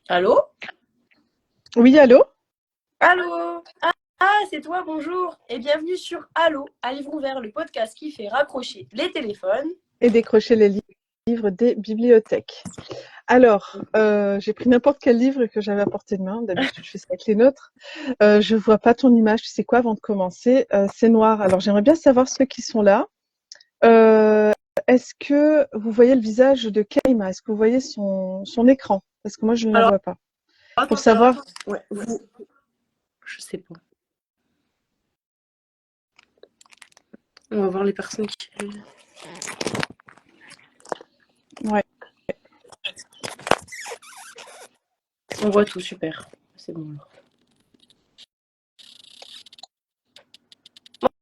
Allô? Oui, allô? Allô? C'est toi, bonjour. Et bienvenue sur Allô, à livre ouvert, le podcast qui fait raccrocher les téléphones. Et décrocher les livres des bibliothèques. Alors, j'ai pris n'importe quel livre que j'avais à portée de main. D'habitude, je fais ça avec les nôtres. Je vois pas ton image. Tu sais quoi, avant de commencer? C'est noir. Alors, j'aimerais bien savoir ceux qui sont là. Euh, Est-ce que vous voyez le visage de Karima? Est-ce que vous voyez son écran? Parce que moi, je ne la Alors, vois pas. Pour attends, alors savoir. attends. Ouais, je sais pas. On va voir les personnes qui. Ouais. On voit tout, super. C'est bon.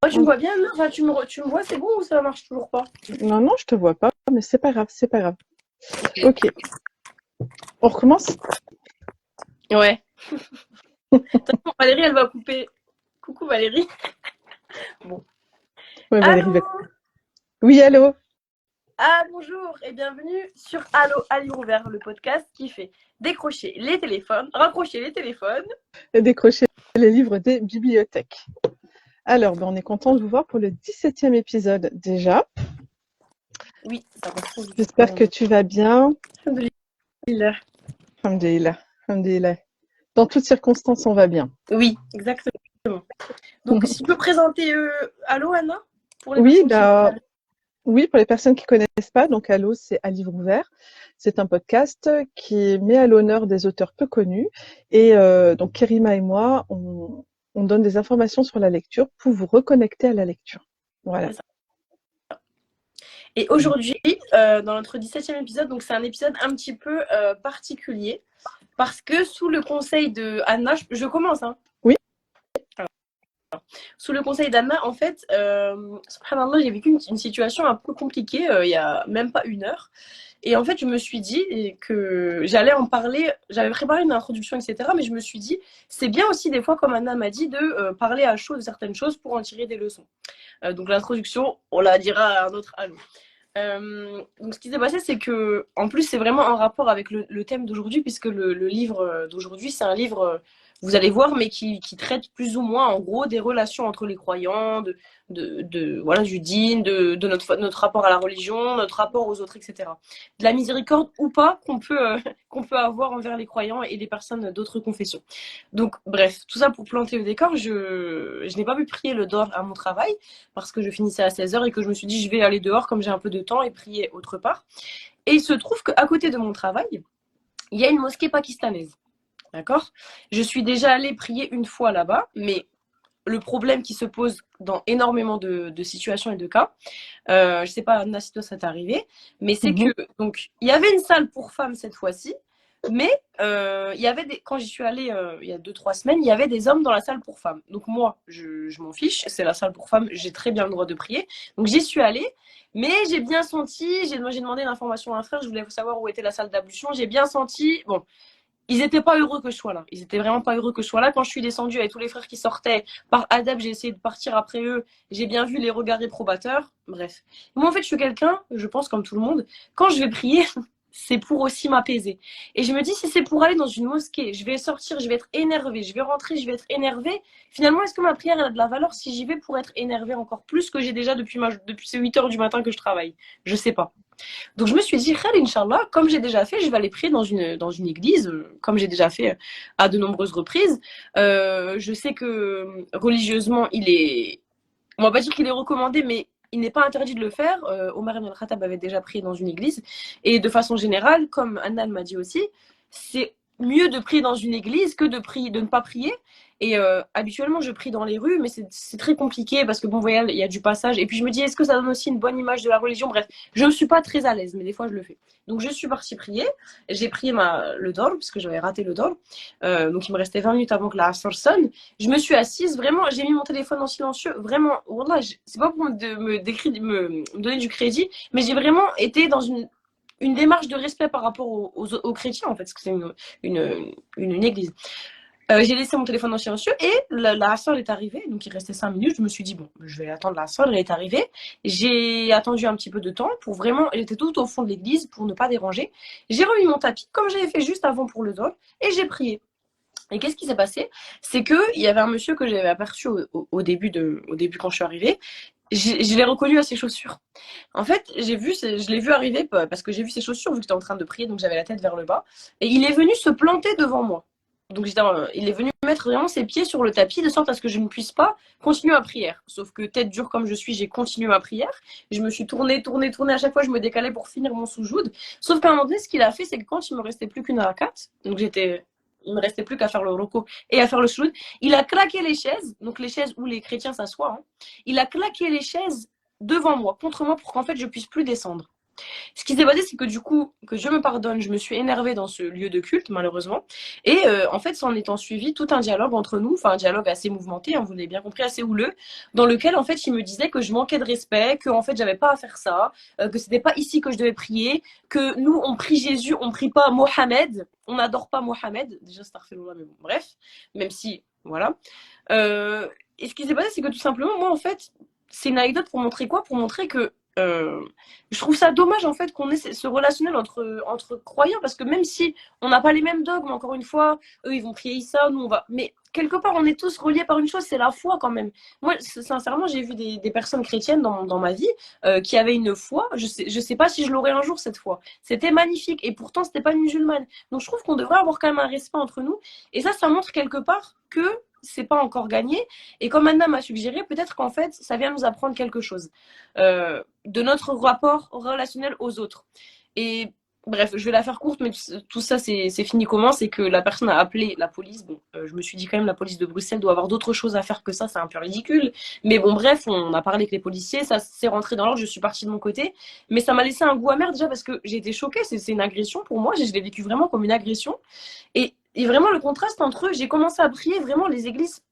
Moi, tu me vois bien, non? Enfin, tu me vois, c'est bon ou ça marche toujours pas? Non, non, je te vois pas, mais c'est pas grave, c'est pas grave. Ok. On recommence? Ouais. De toute façon, Valérie, elle va couper. Coucou Valérie. Bon. Ouais, Valérie va Allô? couper. Oui, allô? Bonjour et bienvenue sur Allô à livre ouvert, le podcast qui fait décrocher les téléphones, rapprocher les téléphones. Et décrocher les livres des bibliothèques. Alors, ben, on est content de vous voir pour le 17e épisode déjà. Oui, ça va trop vite. J'espère que tu vas bien. Alhamdoulilah. Alhamdulillah, alhamdulillah. Dans toutes circonstances, on va bien. Oui, exactement. Donc, si tu peux présenter Allô, Anna, pour les Oui, personnes qui. bah, oui, pour les personnes qui connaissent pas, donc Allo, c'est à livre ouvert. C'est un podcast qui met à l'honneur des auteurs peu connus. Et donc, Kerima et moi, on donne des informations sur la lecture pour vous reconnecter à la lecture. Voilà. Et aujourd'hui, dans notre 17e épisode, donc c'est un épisode un petit peu particulier, parce que sous le conseil de Anna, je commence, hein. Oui. Sous le conseil d'Anna, en fait, subhanallah, j'ai vécu une situation un peu compliquée il y a même pas une heure. Et en fait, je me suis dit que j'allais en parler. J'avais préparé une introduction, etc. Mais je me suis dit, c'est bien aussi des fois, comme Anna m'a dit, de parler à chaud de certaines choses pour en tirer des leçons. Donc l'introduction, on la dira à un autre allô. Donc ce qui s'est passé, c'est que, en plus, c'est vraiment en rapport avec le thème d'aujourd'hui, puisque le livre d'aujourd'hui, c'est un livre, vous allez voir, mais qui traite plus ou moins, en gros, des relations entre les croyants, voilà, du dîn, de notre rapport à la religion, notre rapport aux autres, etc. De la miséricorde ou pas qu'on peut avoir envers les croyants et les personnes d'autres confessions. Donc, bref, tout ça pour planter le décor, je n'ai pas pu prier le dor à mon travail parce que je finissais à 16h et que je me suis dit, je vais aller dehors comme j'ai un peu de temps et prier autre part. Et il se trouve qu'à côté de mon travail, il y a une mosquée pakistanaise. D'accord? Je suis déjà allée prier une fois là-bas, mais le problème qui se pose dans énormément de situations et de cas, je ne sais pas, Anna, si toi ça t'est arrivé, mais c'est Mhm. que, donc, il y avait une salle pour femmes cette fois-ci, mais il y avait quand j'y suis allée il y a 2-3 semaines, il y avait des hommes dans la salle pour femmes. Donc moi, je m'en fiche, c'est la salle pour femmes, j'ai très bien le droit de prier. Donc j'y suis allée, mais j'ai bien senti, j'ai demandé l'information à un frère, je voulais savoir où était la salle d'ablution, j'ai bien senti, bon, ils étaient pas heureux que je sois là. Ils étaient vraiment pas heureux que je sois là. Quand je suis descendue avec tous les frères qui sortaient, par adab, j'ai essayé de partir après eux. J'ai bien vu les regards réprobateurs. Bref. Moi, en fait, je suis quelqu'un, je pense comme tout le monde, quand je vais prier, c'est pour aussi m'apaiser. Et je me dis, si c'est pour aller dans une mosquée, je vais sortir, je vais être énervée, je vais rentrer, je vais être énervée. Finalement, est-ce que ma prière elle a de la valeur si j'y vais pour être énervée encore plus que j'ai déjà depuis ces 8 heures du matin que je travaille? Je sais pas. Donc je me suis dit, Khair, Inch'Allah, comme j'ai déjà fait, je vais aller prier dans une église, comme j'ai déjà fait à de nombreuses reprises. Je sais que religieusement, on va pas dire qu'il est recommandé, mais il n'est pas interdit de le faire. Omar ibn al-Khattab avait déjà prié dans une église. Et de façon générale, comme Anna m'a dit aussi, c'est mieux de prier dans une église que de ne pas prier. Et habituellement, je prie dans les rues, mais c'est très compliqué parce que bon, voyez, il y a du passage. Et puis je me dis, est-ce que ça donne aussi une bonne image de la religion? Bref, je ne suis pas très à l'aise, mais des fois je le fais. Donc je suis partie prier. J'ai prié le dor, parce que j'avais raté le dor. Donc il me restait 20 minutes avant que la Asr sonne. Je me suis assise, vraiment, j'ai mis mon téléphone en silencieux. Vraiment, wallah, c'est pas pour me donner du crédit, mais j'ai vraiment été dans une démarche de respect par rapport aux chrétiens, en fait, parce que c'est une église. J'ai laissé mon téléphone en silencieux et la sœur est arrivée. Donc, il restait 5 minutes. Je me suis dit, bon, je vais attendre la sœur. Elle est arrivée. J'ai attendu un petit peu de temps pour vraiment. Elle était tout au fond de l'église pour ne pas déranger. J'ai remis mon tapis comme j'avais fait juste avant pour le dol et j'ai prié. Et qu'est-ce qui s'est passé? C'est qu'il y avait un monsieur que j'avais aperçu au début quand je suis arrivée. Je l'ai reconnu à ses chaussures. En fait, je l'ai vu arriver parce que j'ai vu ses chaussures vu que j'étais en train de prier, donc j'avais la tête vers le bas. Et il est venu se planter devant moi. Donc il est venu mettre vraiment ses pieds sur le tapis de sorte à ce que je ne puisse pas continuer ma prière. Sauf que tête dure comme je suis, j'ai continué ma prière. Je me suis tournée. À chaque fois, je me décalais pour finir mon soujoud. Sauf qu'à un moment donné, ce qu'il a fait, c'est que quand il me restait plus qu'une rakat, donc il me restait plus qu'à faire le roko et à faire le soujoud, il a claqué les chaises, donc les chaises où les chrétiens s'assoient. Hein. Il a claqué les chaises devant moi, contre moi, pour qu'en fait je puisse plus descendre. Ce qui s'est passé, c'est que du coup, que Dieu me pardonne, je me suis énervée dans ce lieu de culte, malheureusement. Et en fait, s'en étant suivi tout un dialogue entre nous, enfin un dialogue assez mouvementé, hein, vous l'avez bien compris, assez houleux, dans lequel en fait il me disait que je manquais de respect, que en fait j'avais pas à faire ça, que c'était pas ici que je devais prier, que nous on prie Jésus, on prie pas Mohamed, on n'adore pas Mohamed. Déjà Starfelullah, mais bon, bref, même si, voilà. Et ce qui s'est passé, c'est que tout simplement, moi en fait, c'est une anecdote pour montrer quoi? Pour montrer que je trouve ça dommage en fait qu'on ait ce relationnel entre croyants parce que même si on n'a pas les mêmes dogmes, encore une fois, eux ils vont prier Issa, nous on va. Mais quelque part on est tous reliés par une chose, c'est la foi quand même. Moi sincèrement j'ai vu des personnes chrétiennes dans ma vie qui avaient une foi. Je sais pas si je l'aurai un jour cette foi. C'était magnifique et pourtant c'était pas une musulmane. Donc je trouve qu'on devrait avoir quand même un respect entre nous et ça montre quelque part que c'est pas encore gagné. Et comme Anna m'a suggéré, peut-être qu'en fait, ça vient nous apprendre quelque chose de notre rapport relationnel aux autres. Et bref, je vais la faire courte, mais tout ça, c'est fini comment? C'est que la personne a appelé la police. Bon, je me suis dit quand même, la police de Bruxelles doit avoir d'autres choses à faire que ça, c'est un peu ridicule. Mais bon, bref, on a parlé avec les policiers, ça s'est rentré dans l'ordre, je suis partie de mon côté. Mais ça m'a laissé un goût amer déjà parce que j'ai été choquée, c'est une agression pour moi, je l'ai vécu vraiment comme une agression. Et vraiment, le contraste entre eux, j'ai commencé à prier vraiment les églises.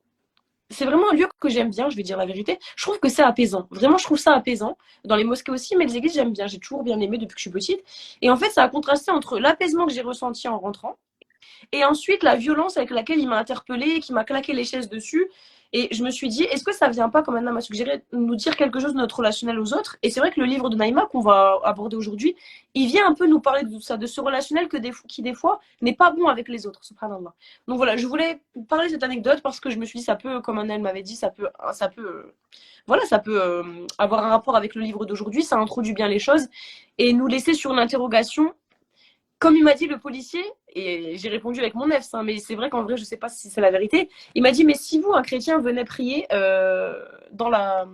C'est vraiment un lieu que j'aime bien, je vais dire la vérité. Je trouve que c'est apaisant. Vraiment, je trouve ça apaisant. Dans les mosquées aussi, mais les églises, j'aime bien. J'ai toujours bien aimé depuis que je suis petite. Et en fait, ça a contrasté entre l'apaisement que j'ai ressenti en rentrant et ensuite, la violence avec laquelle il m'a interpellée, qui m'a claqué les chaises dessus. Et je me suis dit, est-ce que ça vient pas, comme Anna m'a suggéré, nous dire quelque chose de notre relationnel aux autres? Et c'est vrai que le livre de Naïma qu'on va aborder aujourd'hui, il vient un peu nous parler de ça, de ce relationnel qui des fois n'est pas bon avec les autres, subhanallah. Donc voilà, je voulais parler de cette anecdote parce que je me suis dit, ça peut, comme Anna m'avait dit, voilà, ça peut avoir un rapport avec le livre d'aujourd'hui, ça introduit bien les choses et nous laisser sur une interrogation comme il m'a dit le policier, et j'ai répondu avec mon nefs, hein, mais c'est vrai qu'en vrai, je sais pas si c'est la vérité. Il m'a dit, mais si vous, un chrétien, venait prier dans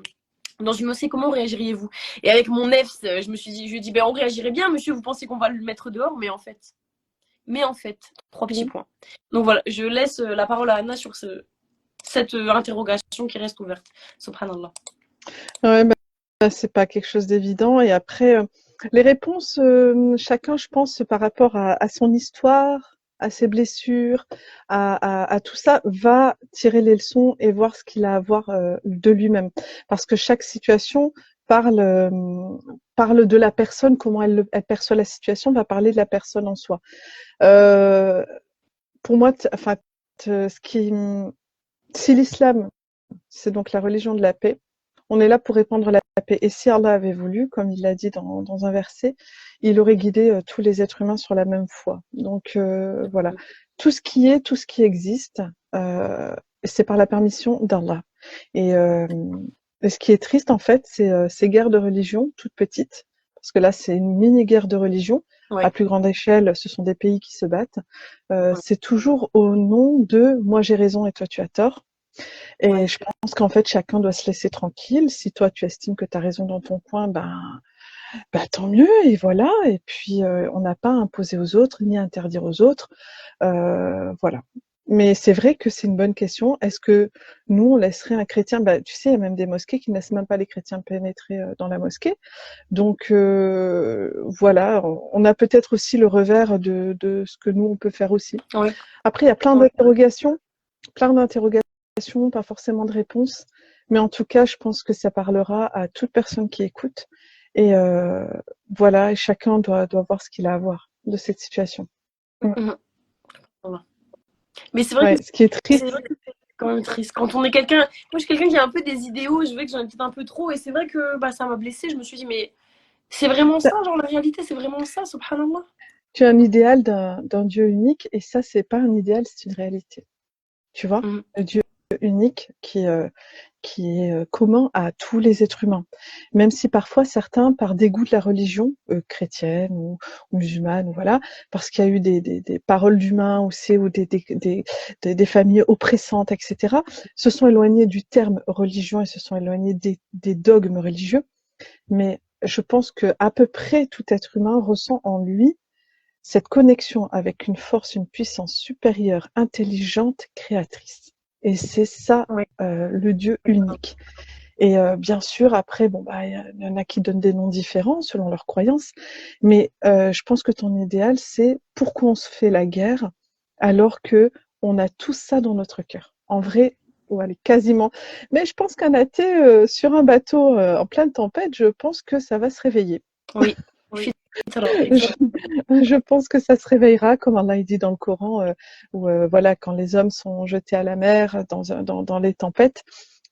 une mosquée, comment réagiriez-vous? Et avec mon nefs, je lui ai dit, ben, on réagirait bien, monsieur, vous pensez qu'on va le mettre dehors? Mais en fait, trois petits points. Donc voilà, je laisse la parole à Anna sur cette interrogation qui reste ouverte. Subhanallah. Ouais, c'est pas quelque chose d'évident. Et après, les réponses, chacun, je pense, par rapport à son histoire, à ses blessures, à tout ça, va tirer les leçons et voir ce qu'il a à voir de lui-même. Parce que chaque situation parle de la personne, comment elle perçoit la situation, va parler de la personne en soi. Pour moi, enfin, si l'islam, c'est donc la religion de la paix, on est là pour répandre la paix. Et si Allah avait voulu, comme il l'a dit dans un verset, il aurait guidé tous les êtres humains sur la même foi. Donc voilà, tout ce qui est, tout ce qui existe, c'est par la permission d'Allah. Et ce qui est triste en fait, c'est ces guerres de religion toutes petites, parce que là c'est une mini guerre de religion. Ouais. À plus grande échelle, ce sont des pays qui se battent. C'est toujours au nom de moi j'ai raison et toi tu as tort. Et je pense qu'en fait, chacun doit se laisser tranquille. Si toi, tu estimes que tu as raison dans ton coin, tant mieux, et voilà. Et puis, on n'a pas à imposer aux autres, ni à interdire aux autres. Voilà. Mais c'est vrai que c'est une bonne question. Est-ce que nous, on laisserait un chrétien, tu sais, il y a même des mosquées qui ne laissent même pas les chrétiens pénétrer dans la mosquée. Donc, voilà, on a peut-être aussi le revers de ce que nous, on peut faire aussi. Oui. Après, il y a plein d'interrogations, pas forcément de réponse, mais en tout cas, je pense que ça parlera à toute personne qui écoute. Et voilà, et chacun doit voir ce qu'il a à voir de cette situation. Mmh. Voilà. Mais c'est vrai que Ouais, ce qui est triste. c'est vrai que c'est quand même triste. Quand on est quelqu'un. Moi, je suis quelqu'un qui a un peu des idéaux, je veux que j'en ai peut-être un peu trop, et c'est vrai que bah, ça m'a blessée. Je me suis dit, mais c'est vraiment ça, genre la réalité, c'est vraiment ça, subhanallah. Tu as un idéal d'un Dieu unique et ça, c'est pas un idéal, c'est une réalité. Tu vois? Mhm. Le Dieu unique qui est commun à tous les êtres humains. Même si parfois certains, par dégoût de la religion chrétienne ou musulmane, voilà, parce qu'il y a eu des paroles d'humains aussi ou des familles oppressantes, etc., se sont éloignés du terme religion et se sont éloignés des dogmes religieux. Mais je pense que à peu près tout être humain ressent en lui cette connexion avec une force, une puissance supérieure, intelligente, créatrice. Et c'est ça Ouais. le Dieu unique. Et bien sûr, après, bon, bah, il y en a qui donnent des noms différents selon leurs croyances, mais je pense que ton idéal, c'est pourquoi on se fait la guerre alors que on a tout ça dans notre cœur. En vrai, ou allez, quasiment. Mais je pense qu'un athée sur un bateau en pleine tempête, je pense que ça va se réveiller. Oui, oui. Je, je pense que ça se réveillera, comme Allah dit dans le Coran, où voilà, quand les hommes sont jetés à la mer dans les tempêtes,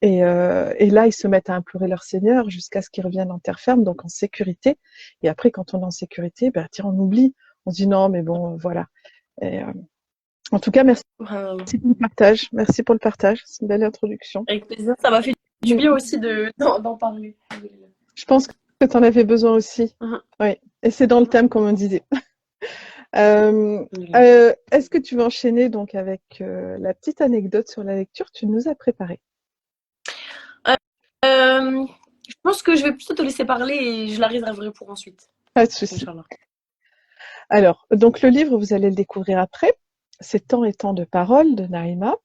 et là ils se mettent à implorer leur Seigneur jusqu'à ce qu'ils reviennent en terre ferme, donc en sécurité. Et après, quand on est en sécurité, ben tiens, on oublie, on se dit non, mais bon, voilà. Et, en tout cas, merci pour le partage. Merci pour le partage. C'est une belle introduction. Avec plaisir, ça m'a fait du bien aussi d'en parler. Je pense que tu en avais besoin aussi. Mhm. Oui. Et c'est dans le thème, comme on disait. Est-ce que tu veux enchaîner donc avec la petite anecdote sur la lecture que tu nous as préparée? Je pense que je vais plutôt te laisser parler et je la réserverai pour ensuite. Pas de souci. Inch'Allah. Alors, donc le livre, vous allez le découvrir après. C'est Temps et temps de parole de Naïma.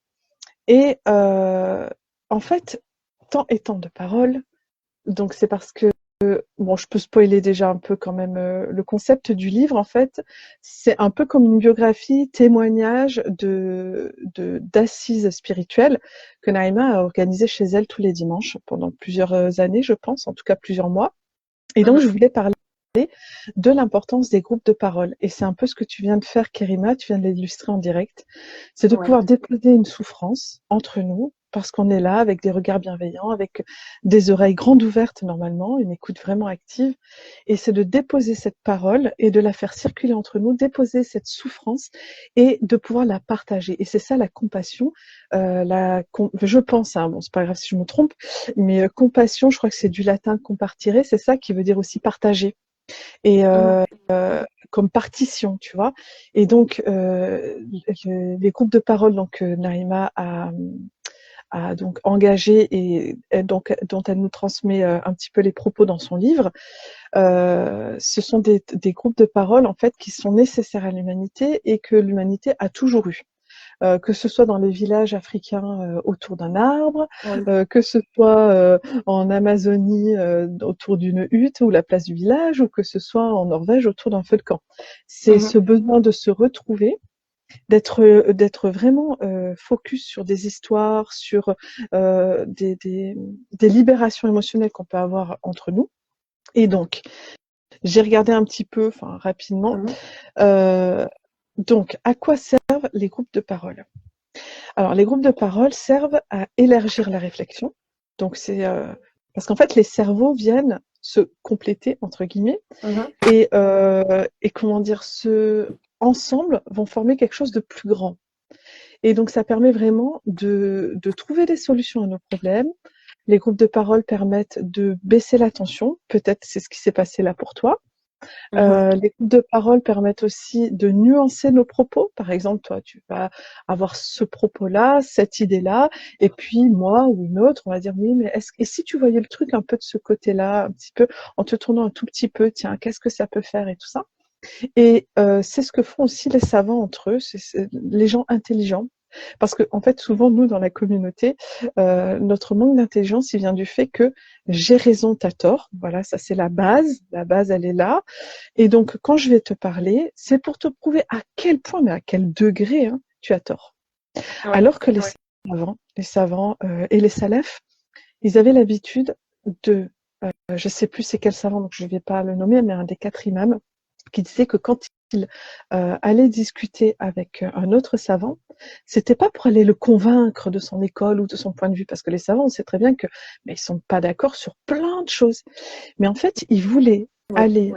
Et en fait, Temps et temps de parole, donc c'est parce que bon, je peux spoiler déjà un peu quand même le concept du livre. En fait, c'est un peu comme une biographie, témoignage d'assises spirituelles que Naïma a organisé chez elle tous les dimanches pendant plusieurs années, je pense, en tout cas plusieurs mois. Et donc, Mhm. je voulais parler de l'importance des groupes de parole. Et c'est un peu ce que tu viens de faire, Kerima, tu viens de l'illustrer en direct. C'est de Ouais. pouvoir déposer une souffrance entre nous, parce qu'on est là avec des regards bienveillants, avec des oreilles grandes ouvertes normalement, une écoute vraiment active. Et c'est de déposer cette parole et de la faire circuler entre nous, déposer cette souffrance et de pouvoir la partager. Et c'est ça la compassion. Je pense, hein, bon, c'est pas grave si je me trompe, mais compassion, je crois que c'est du latin compartire, c'est ça qui veut dire aussi partager. Et Mhm. comme partition, tu vois. Et donc, les groupes de parole donc, Naïma a donc engagé et donc, dont elle nous transmet un petit peu les propos dans son livre, ce sont des groupes de parole en fait qui sont nécessaires à l'humanité et que l'humanité a toujours eu. Que ce soit dans les villages africains autour d'un arbre, Oui. que ce soit en Amazonie autour d'une hutte ou la place du village, ou que ce soit en Norvège autour d'un feu de camp. C'est Mhm. ce besoin de se retrouver, d'être vraiment focus sur des histoires, sur des libérations émotionnelles qu'on peut avoir entre nous. Et donc, j'ai regardé un petit peu, enfin rapidement, Mhm. donc à quoi servent les groupes de parole? Alors, les groupes de parole servent à élargir la réflexion. Donc, c'est parce qu'en fait, les cerveaux viennent se compléter entre guillemets Mhm. et comment dire, ensemble vont former quelque chose de plus grand. Et donc, ça permet vraiment de trouver des solutions à nos problèmes. Les groupes de parole permettent de baisser la tension. Peut-être c'est ce qui s'est passé là pour toi. Mhm. Les groupes de parole permettent aussi de nuancer nos propos. Par exemple, toi, tu vas avoir ce propos-là, cette idée-là, et puis moi ou une autre, on va dire oui, mais et si tu voyais le truc un peu de ce côté-là, un petit peu, en te tournant un tout petit peu, tiens, qu'est-ce que ça peut faire et tout ça. Et c'est ce que font aussi les savants entre eux, c'est les gens intelligents. Parce que en fait, souvent, nous, dans la communauté, notre manque d'intelligence, il vient du fait que j'ai raison, t'as tort. Voilà, ça c'est la base. La base, elle est là. Et donc, quand je vais te parler, c'est pour te prouver à quel point, mais à quel degré, hein, tu as tort. Ouais. Alors que les savants et les salafs, ils avaient l'habitude je sais plus c'est quel savant, donc je ne vais pas le nommer, mais un des 4 imams, qui disait que quand allait discuter avec un autre savant, c'était pas pour aller le convaincre de son école ou de son point de vue, parce que les savants, on sait très bien que mais ils sont pas d'accord sur plein de choses. Mais en fait, ils voulaient aller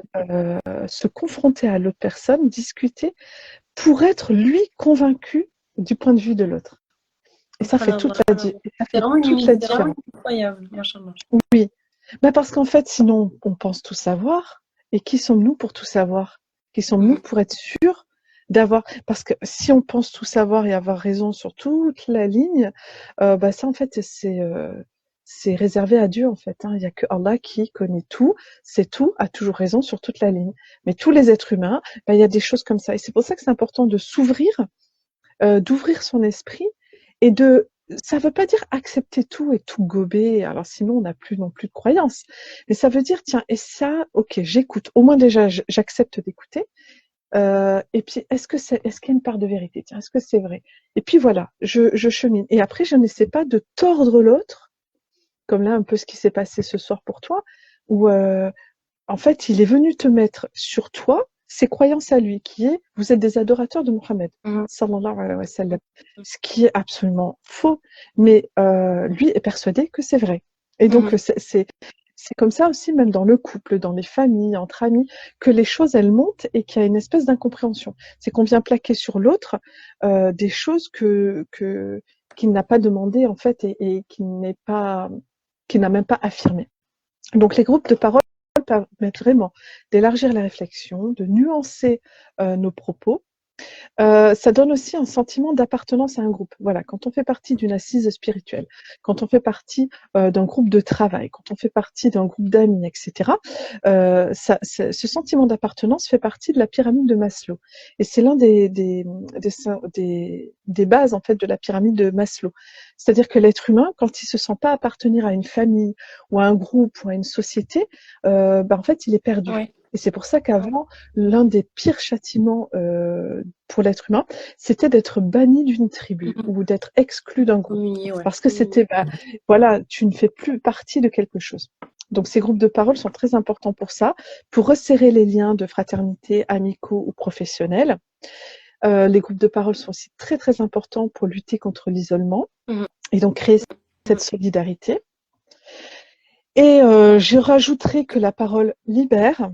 se confronter à l'autre personne, discuter, pour être lui convaincu du point de vue de l'autre. Et ça fait toute la, C'est vraiment une différence. incroyable, machallah. Oui, parce qu'en fait, sinon, on pense tout savoir. Et qui sommes-nous pour tout savoir? Qui sommes-nous pour être sûrs d'avoir... Parce que si on pense tout savoir et avoir raison sur toute la ligne, ça, en fait, c'est réservé à Dieu, en fait. Il n'y a que Allah qui connaît tout, c'est tout, a toujours raison sur toute la ligne. Mais tous les êtres humains, il y a des choses comme ça. Et c'est pour ça que c'est important de s'ouvrir, d'ouvrir son esprit et de... Ça ne veut pas dire accepter tout et tout gober, alors sinon on n'a plus non plus de croyance. Mais ça veut dire, tiens, et ça, ok, j'écoute. Au moins déjà, j'accepte d'écouter. Et puis, est-ce qu'il y a une part de vérité? Tiens, est-ce que c'est vrai? Et puis voilà, je chemine. Et après, je n'essaie pas de tordre l'autre, comme là un peu ce qui s'est passé ce soir pour toi, où en fait, il est venu te mettre sur toi ses croyances à lui, qui est vous êtes des adorateurs de Mohammed, sallallahu alayhi wa sallam, ce qui est absolument faux, mais lui est persuadé que c'est vrai. Et donc, c'est comme ça aussi, même dans le couple, dans les familles, entre amis, que les choses, elles montent et qu'il y a une espèce d'incompréhension. C'est qu'on vient plaquer sur l'autre des choses qu'il n'a pas demandé, en fait, et qu'il n'a même pas affirmé. Donc, les groupes de parole permettent vraiment d'élargir la réflexion, de nuancer nos propos. Ça donne aussi un sentiment d'appartenance à un groupe. Voilà, quand on fait partie d'une assise spirituelle, quand on fait partie d'un groupe de travail, quand on fait partie d'un groupe d'amis, etc., ce sentiment d'appartenance fait partie de la pyramide de Maslow. Et c'est l'un des bases en fait de la pyramide de Maslow. C'est-à-dire que l'être humain, quand il se sent pas appartenir à une famille ou à un groupe ou à une société, en fait, il est perdu. Oui. Et c'est pour ça qu'avant, l'un des pires châtiments pour l'être humain, c'était d'être banni d'une tribu ou d'être exclu d'un groupe. Parce que c'était, voilà, tu ne fais plus partie de quelque chose. Donc ces groupes de parole sont très importants pour ça, pour resserrer les liens de fraternité, amicaux ou professionnels. Les groupes de parole sont aussi très très importants pour lutter contre l'isolement et donc créer cette solidarité. Et je rajouterai que la parole libère.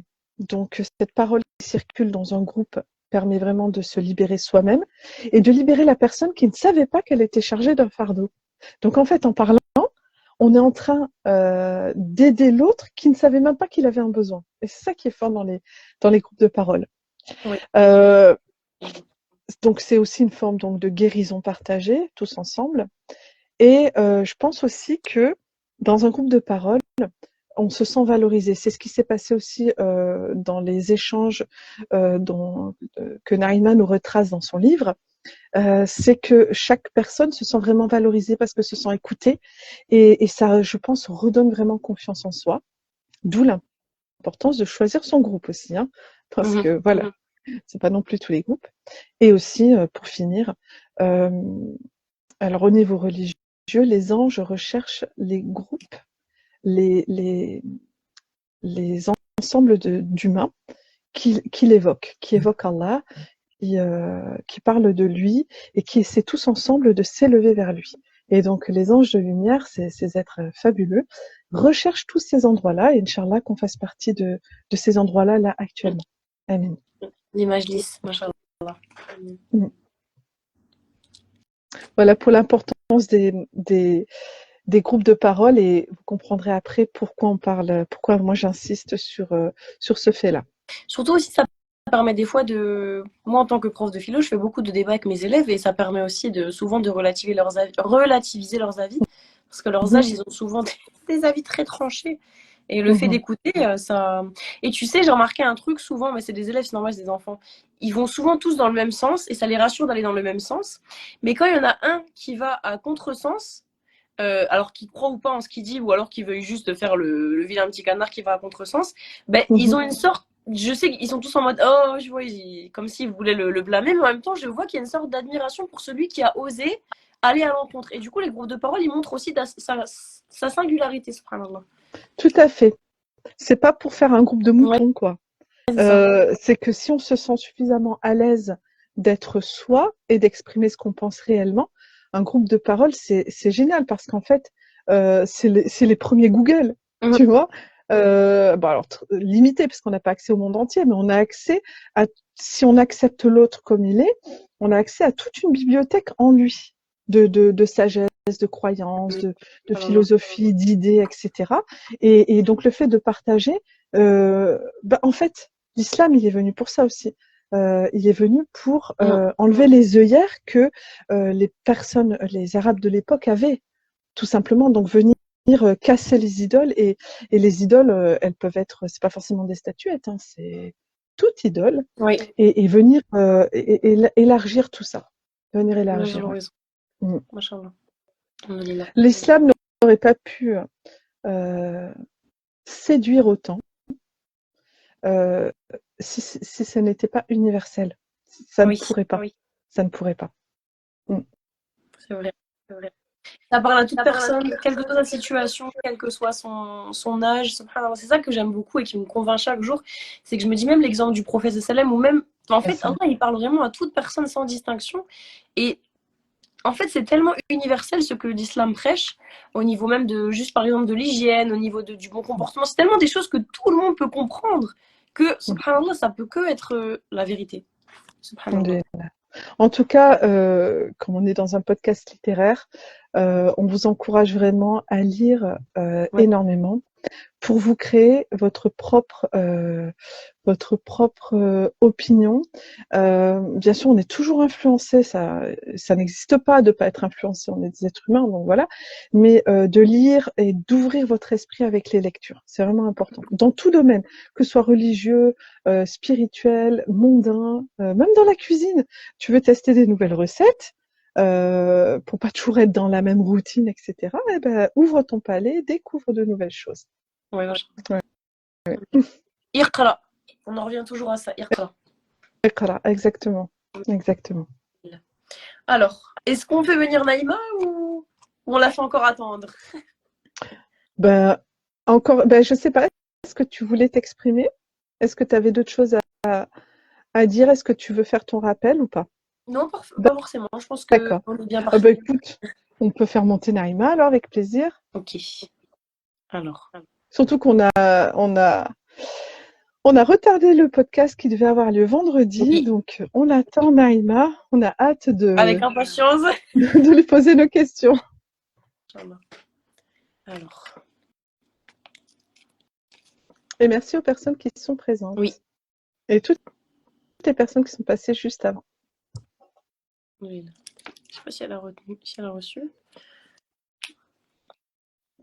Donc, cette parole qui circule dans un groupe permet vraiment de se libérer soi-même et de libérer la personne qui ne savait pas qu'elle était chargée d'un fardeau. Donc, en fait, en parlant, on est en train d'aider l'autre qui ne savait même pas qu'il avait un besoin. Et c'est ça qui est fort dans les groupes de parole. Oui. Donc, c'est aussi une forme donc, de guérison partagée, tous ensemble. Et je pense aussi que dans un groupe de parole, on se sent valorisé. C'est ce qui s'est passé aussi dans les échanges que Naïma nous retrace dans son livre. C'est que chaque personne se sent vraiment valorisée parce que se sent écoutée et ça, je pense, redonne vraiment confiance en soi. D'où l'importance de choisir son groupe aussi, hein, parce que voilà, c'est pas non plus tous les groupes. Et aussi, pour finir, alors au niveau religieux, les anges recherchent les groupes, les ensembles d'humains qui l'évoquent, qui évoquent Allah, qui parlent de lui et qui essaient tous ensemble de s'élever vers lui. Et donc les anges de lumière, ces êtres fabuleux, recherchent tous ces endroits-là et Inch'Allah qu'on fasse partie de ces endroits-là là actuellement. Amen. L'image lisse, machallah. Voilà pour l'importance des groupes de parole et vous comprendrez après pourquoi moi j'insiste sur ce fait-là. Surtout aussi, ça permet des fois de... Moi, en tant que prof de philo, je fais beaucoup de débats avec mes élèves et ça permet aussi souvent de relativiser leurs avis parce que leurs âges, ils ont souvent des avis très tranchés. Et le fait d'écouter, ça... Et tu sais, j'ai remarqué un truc souvent, mais c'est des élèves, c'est normal, c'est des enfants. Ils vont souvent tous dans le même sens et ça les rassure d'aller dans le même sens. Mais quand il y en a un qui va à contresens, alors qu'il croit ou pas en ce qu'il dit, ou alors qu'il veut juste faire le vilain petit canard qui va à contresens, ils ont une sorte... Je sais qu'ils sont tous en mode oh, je vois, comme s'ils voulaient le blâmer, mais en même temps, je vois qu'il y a une sorte d'admiration pour celui qui a osé aller à l'encontre. Et du coup, les groupes de parole, ils montrent aussi sa singularité, subhanallah. Tout à fait. C'est pas pour faire un groupe de moutons, quoi. c'est ça. C'est que si on se sent suffisamment à l'aise d'être soi et d'exprimer ce qu'on pense réellement, un groupe de parole, c'est génial parce qu'en fait, c'est les premiers Google, Mhm. tu vois. Bon alors limité parce qu'on n'a pas accès au monde entier, mais on a accès à, si on accepte l'autre comme il est, on a accès à toute une bibliothèque en lui de sagesse, de croyances, de Subhanallah. philosophie, d'idées, etc. Et donc le fait de partager, en fait, l'islam, il est venu pour ça aussi. Il est venu pour Mhm. enlever les œillères que les personnes, les Arabes de l'époque avaient, tout simplement. Donc venir casser les idoles et les idoles, elles peuvent être, c'est pas forcément des statuettes, hein, c'est toute idole Oui, et venir élargir tout ça, venir là, j'ai élargir. Ouais. raison. Mm. Machallah. Alhamdulillah. L'islam n'aurait pas pu euh, séduire autant euh, si ce n'était pas universel. Ça ne Oui, pourrait pas. Ça ne pourrait pas. Mm. c'est vrai. C'est vrai. Ça parle à toute personne, quelle que soit sa situation, quel que soit son âge. Subhanallah. C'est ça que j'aime beaucoup et qui me convainc chaque jour. C'est que je me dis même l'exemple du prophète sallam ou même, en fait, Allah, il parle vraiment à toute personne sans distinction. Et en fait, c'est tellement universel ce que l'islam prêche, au niveau même de, juste par exemple, de l'hygiène, au niveau du bon comportement. C'est tellement des choses que tout le monde peut comprendre que, subhanallah, ça peut que être la vérité. Subhanallah. En tout cas, comme on est dans un podcast littéraire, on vous encourage vraiment à lire Ouais. énormément pour vous créer votre propre opinion. Bien sûr, on est toujours influencé, ça n'existe pas de pas être influencé, on est des êtres humains, donc voilà. Mais de lire et d'ouvrir votre esprit avec les lectures, c'est vraiment important. Dans tout domaine, que ce soit religieux, spirituel, mondain, même dans la cuisine, tu veux tester des nouvelles recettes. Pour pas toujours être dans la même routine, etc. Eh ben, ouvre ton palais, découvre de nouvelles choses. Ouais, Ouais, ouais. Iqra. On en revient toujours à ça. Iqra. Iqra, exactement, exactement. Alors, est-ce qu'on fait venir Naïma ou on la fait encore attendre? Ben, encore, ben, je sais pas, est-ce que tu voulais t'exprimer? Est-ce que tu avais d'autres choses à dire? Est-ce que tu veux faire ton rappel ou pas? Non, pas forcément. Je pense D'accord. qu'on est bien Ah parti. ben, écoute, on peut faire monter Naïma alors avec plaisir. Ok. Alors. Surtout qu'on a retardé le podcast qui devait avoir lieu vendredi, Oui. donc on attend Naïma, on a hâte Avec impatience. de lui poser nos questions. Alors. Et merci aux personnes qui sont présentes. Oui. Et toutes les personnes qui sont passées juste avant. Oui. Je sais pas si elle a retenu, si elle a reçu.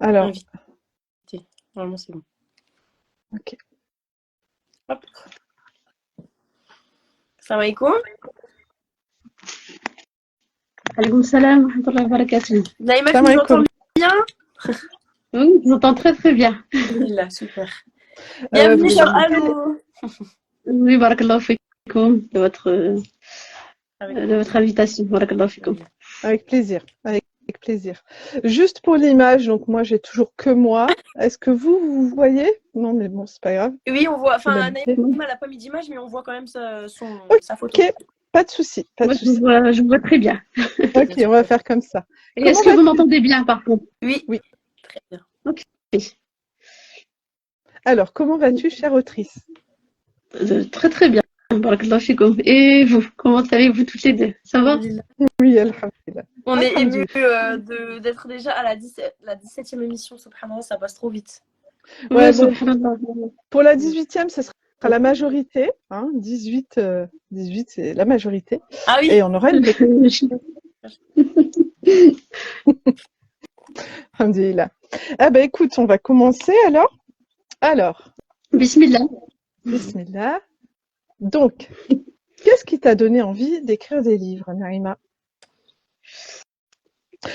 Alors. Invité. Normalement, c'est bon. Ok. Hop. Salam alaikum. Alaykoum salam wa rahmatullahi wa barakatuh. Naïma, tu Salam nous alaikum. entends bien? Oui, je vous entends très très bien. Alhamdulillah, super. Bienvenue sur Allo. Oui, barakallahu fikoum de votre invitation. Barakallahu fikoum. Avec plaisir. Avec plaisir. Juste pour l'image, donc moi j'ai toujours que moi. Est-ce que vous voyez? Non, mais bon, c'est pas grave. Oui, on voit. Faut Enfin, l'habituer. Naïma, elle n'a pas mis d'image, mais on voit quand même sa photo. Ok, pas de souci, pas de Moi, souci. je vous vois très bien. Ok, on va faire comme ça. Et est-ce que vous m'entendez bien par contre? Oui. Oui. Très bien. Ok. Alors, comment vas-tu, chère autrice? Très très bien. Barakallahu fikoum. Et vous, comment allez-vous toutes les deux? Ça va? Oui, alhamdulillah. On est ému Alhamdulillah. d'être déjà à la 17e émission, subhanallah, ça passe trop vite. Ouais, Oui, bon, subhanallah. pour la 18e, ce sera la majorité. Hein, 18, 18 c'est la majorité. Ah oui. Et on aura une Alhamdulillah. Ah ben écoute, on va commencer alors. Alors, Bismillah. bismillah. Donc, qu'est-ce qui t'a donné envie d'écrire des livres, Naïma?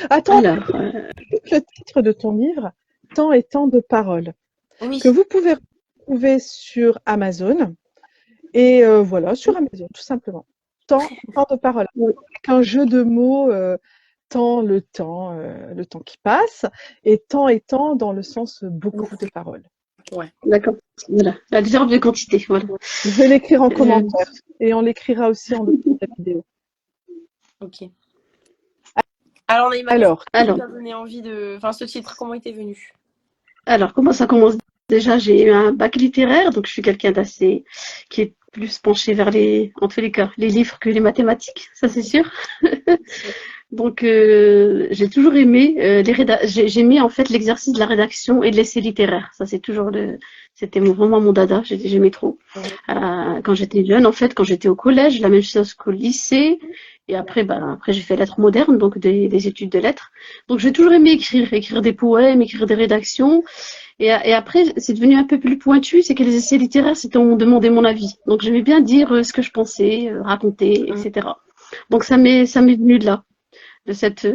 Attends, Alors, le titre de ton livre, Tant et tant de paroles, Oui. que vous pouvez retrouver sur Amazon. Et voilà, sur Amazon, tout simplement. Tant de paroles. Avec un jeu de mots, le temps qui passe, et temps dans le sens beaucoup de paroles. Ouais. D'accord. Voilà. La différence de quantité, voilà. Je vais l'écrire en Euh, commentaire et on l'écrira aussi en dessous de la vidéo. Ok. Alors, Naïma, qu'est-ce Alors, qui alors, t'a donné envie de. Enfin, ce titre, comment il t'est venu? comment ça commence? Déjà, j'ai eu un bac littéraire, donc je suis quelqu'un d'assez qui est plus penché vers en tous les cas, les livres que les mathématiques, ça c'est sûr. Donc, j'ai toujours aimé j'aimais en fait l'exercice de la rédaction et de l'essai littéraire. Ça, c'était vraiment mon dada. J'aimais trop. Quand j'étais jeune, en fait, quand j'étais au collège, la même chose qu'au lycée. Et après, après j'ai fait lettres modernes, donc des études de lettres. Donc, j'ai toujours aimé écrire des poèmes, écrire des rédactions. Et après, c'est devenu un peu plus pointu. C'est que les essais littéraires, c'était on demandait mon avis. Donc, j'aimais bien dire ce que je pensais, raconter, etc. Donc, ça m'est venu de là de cette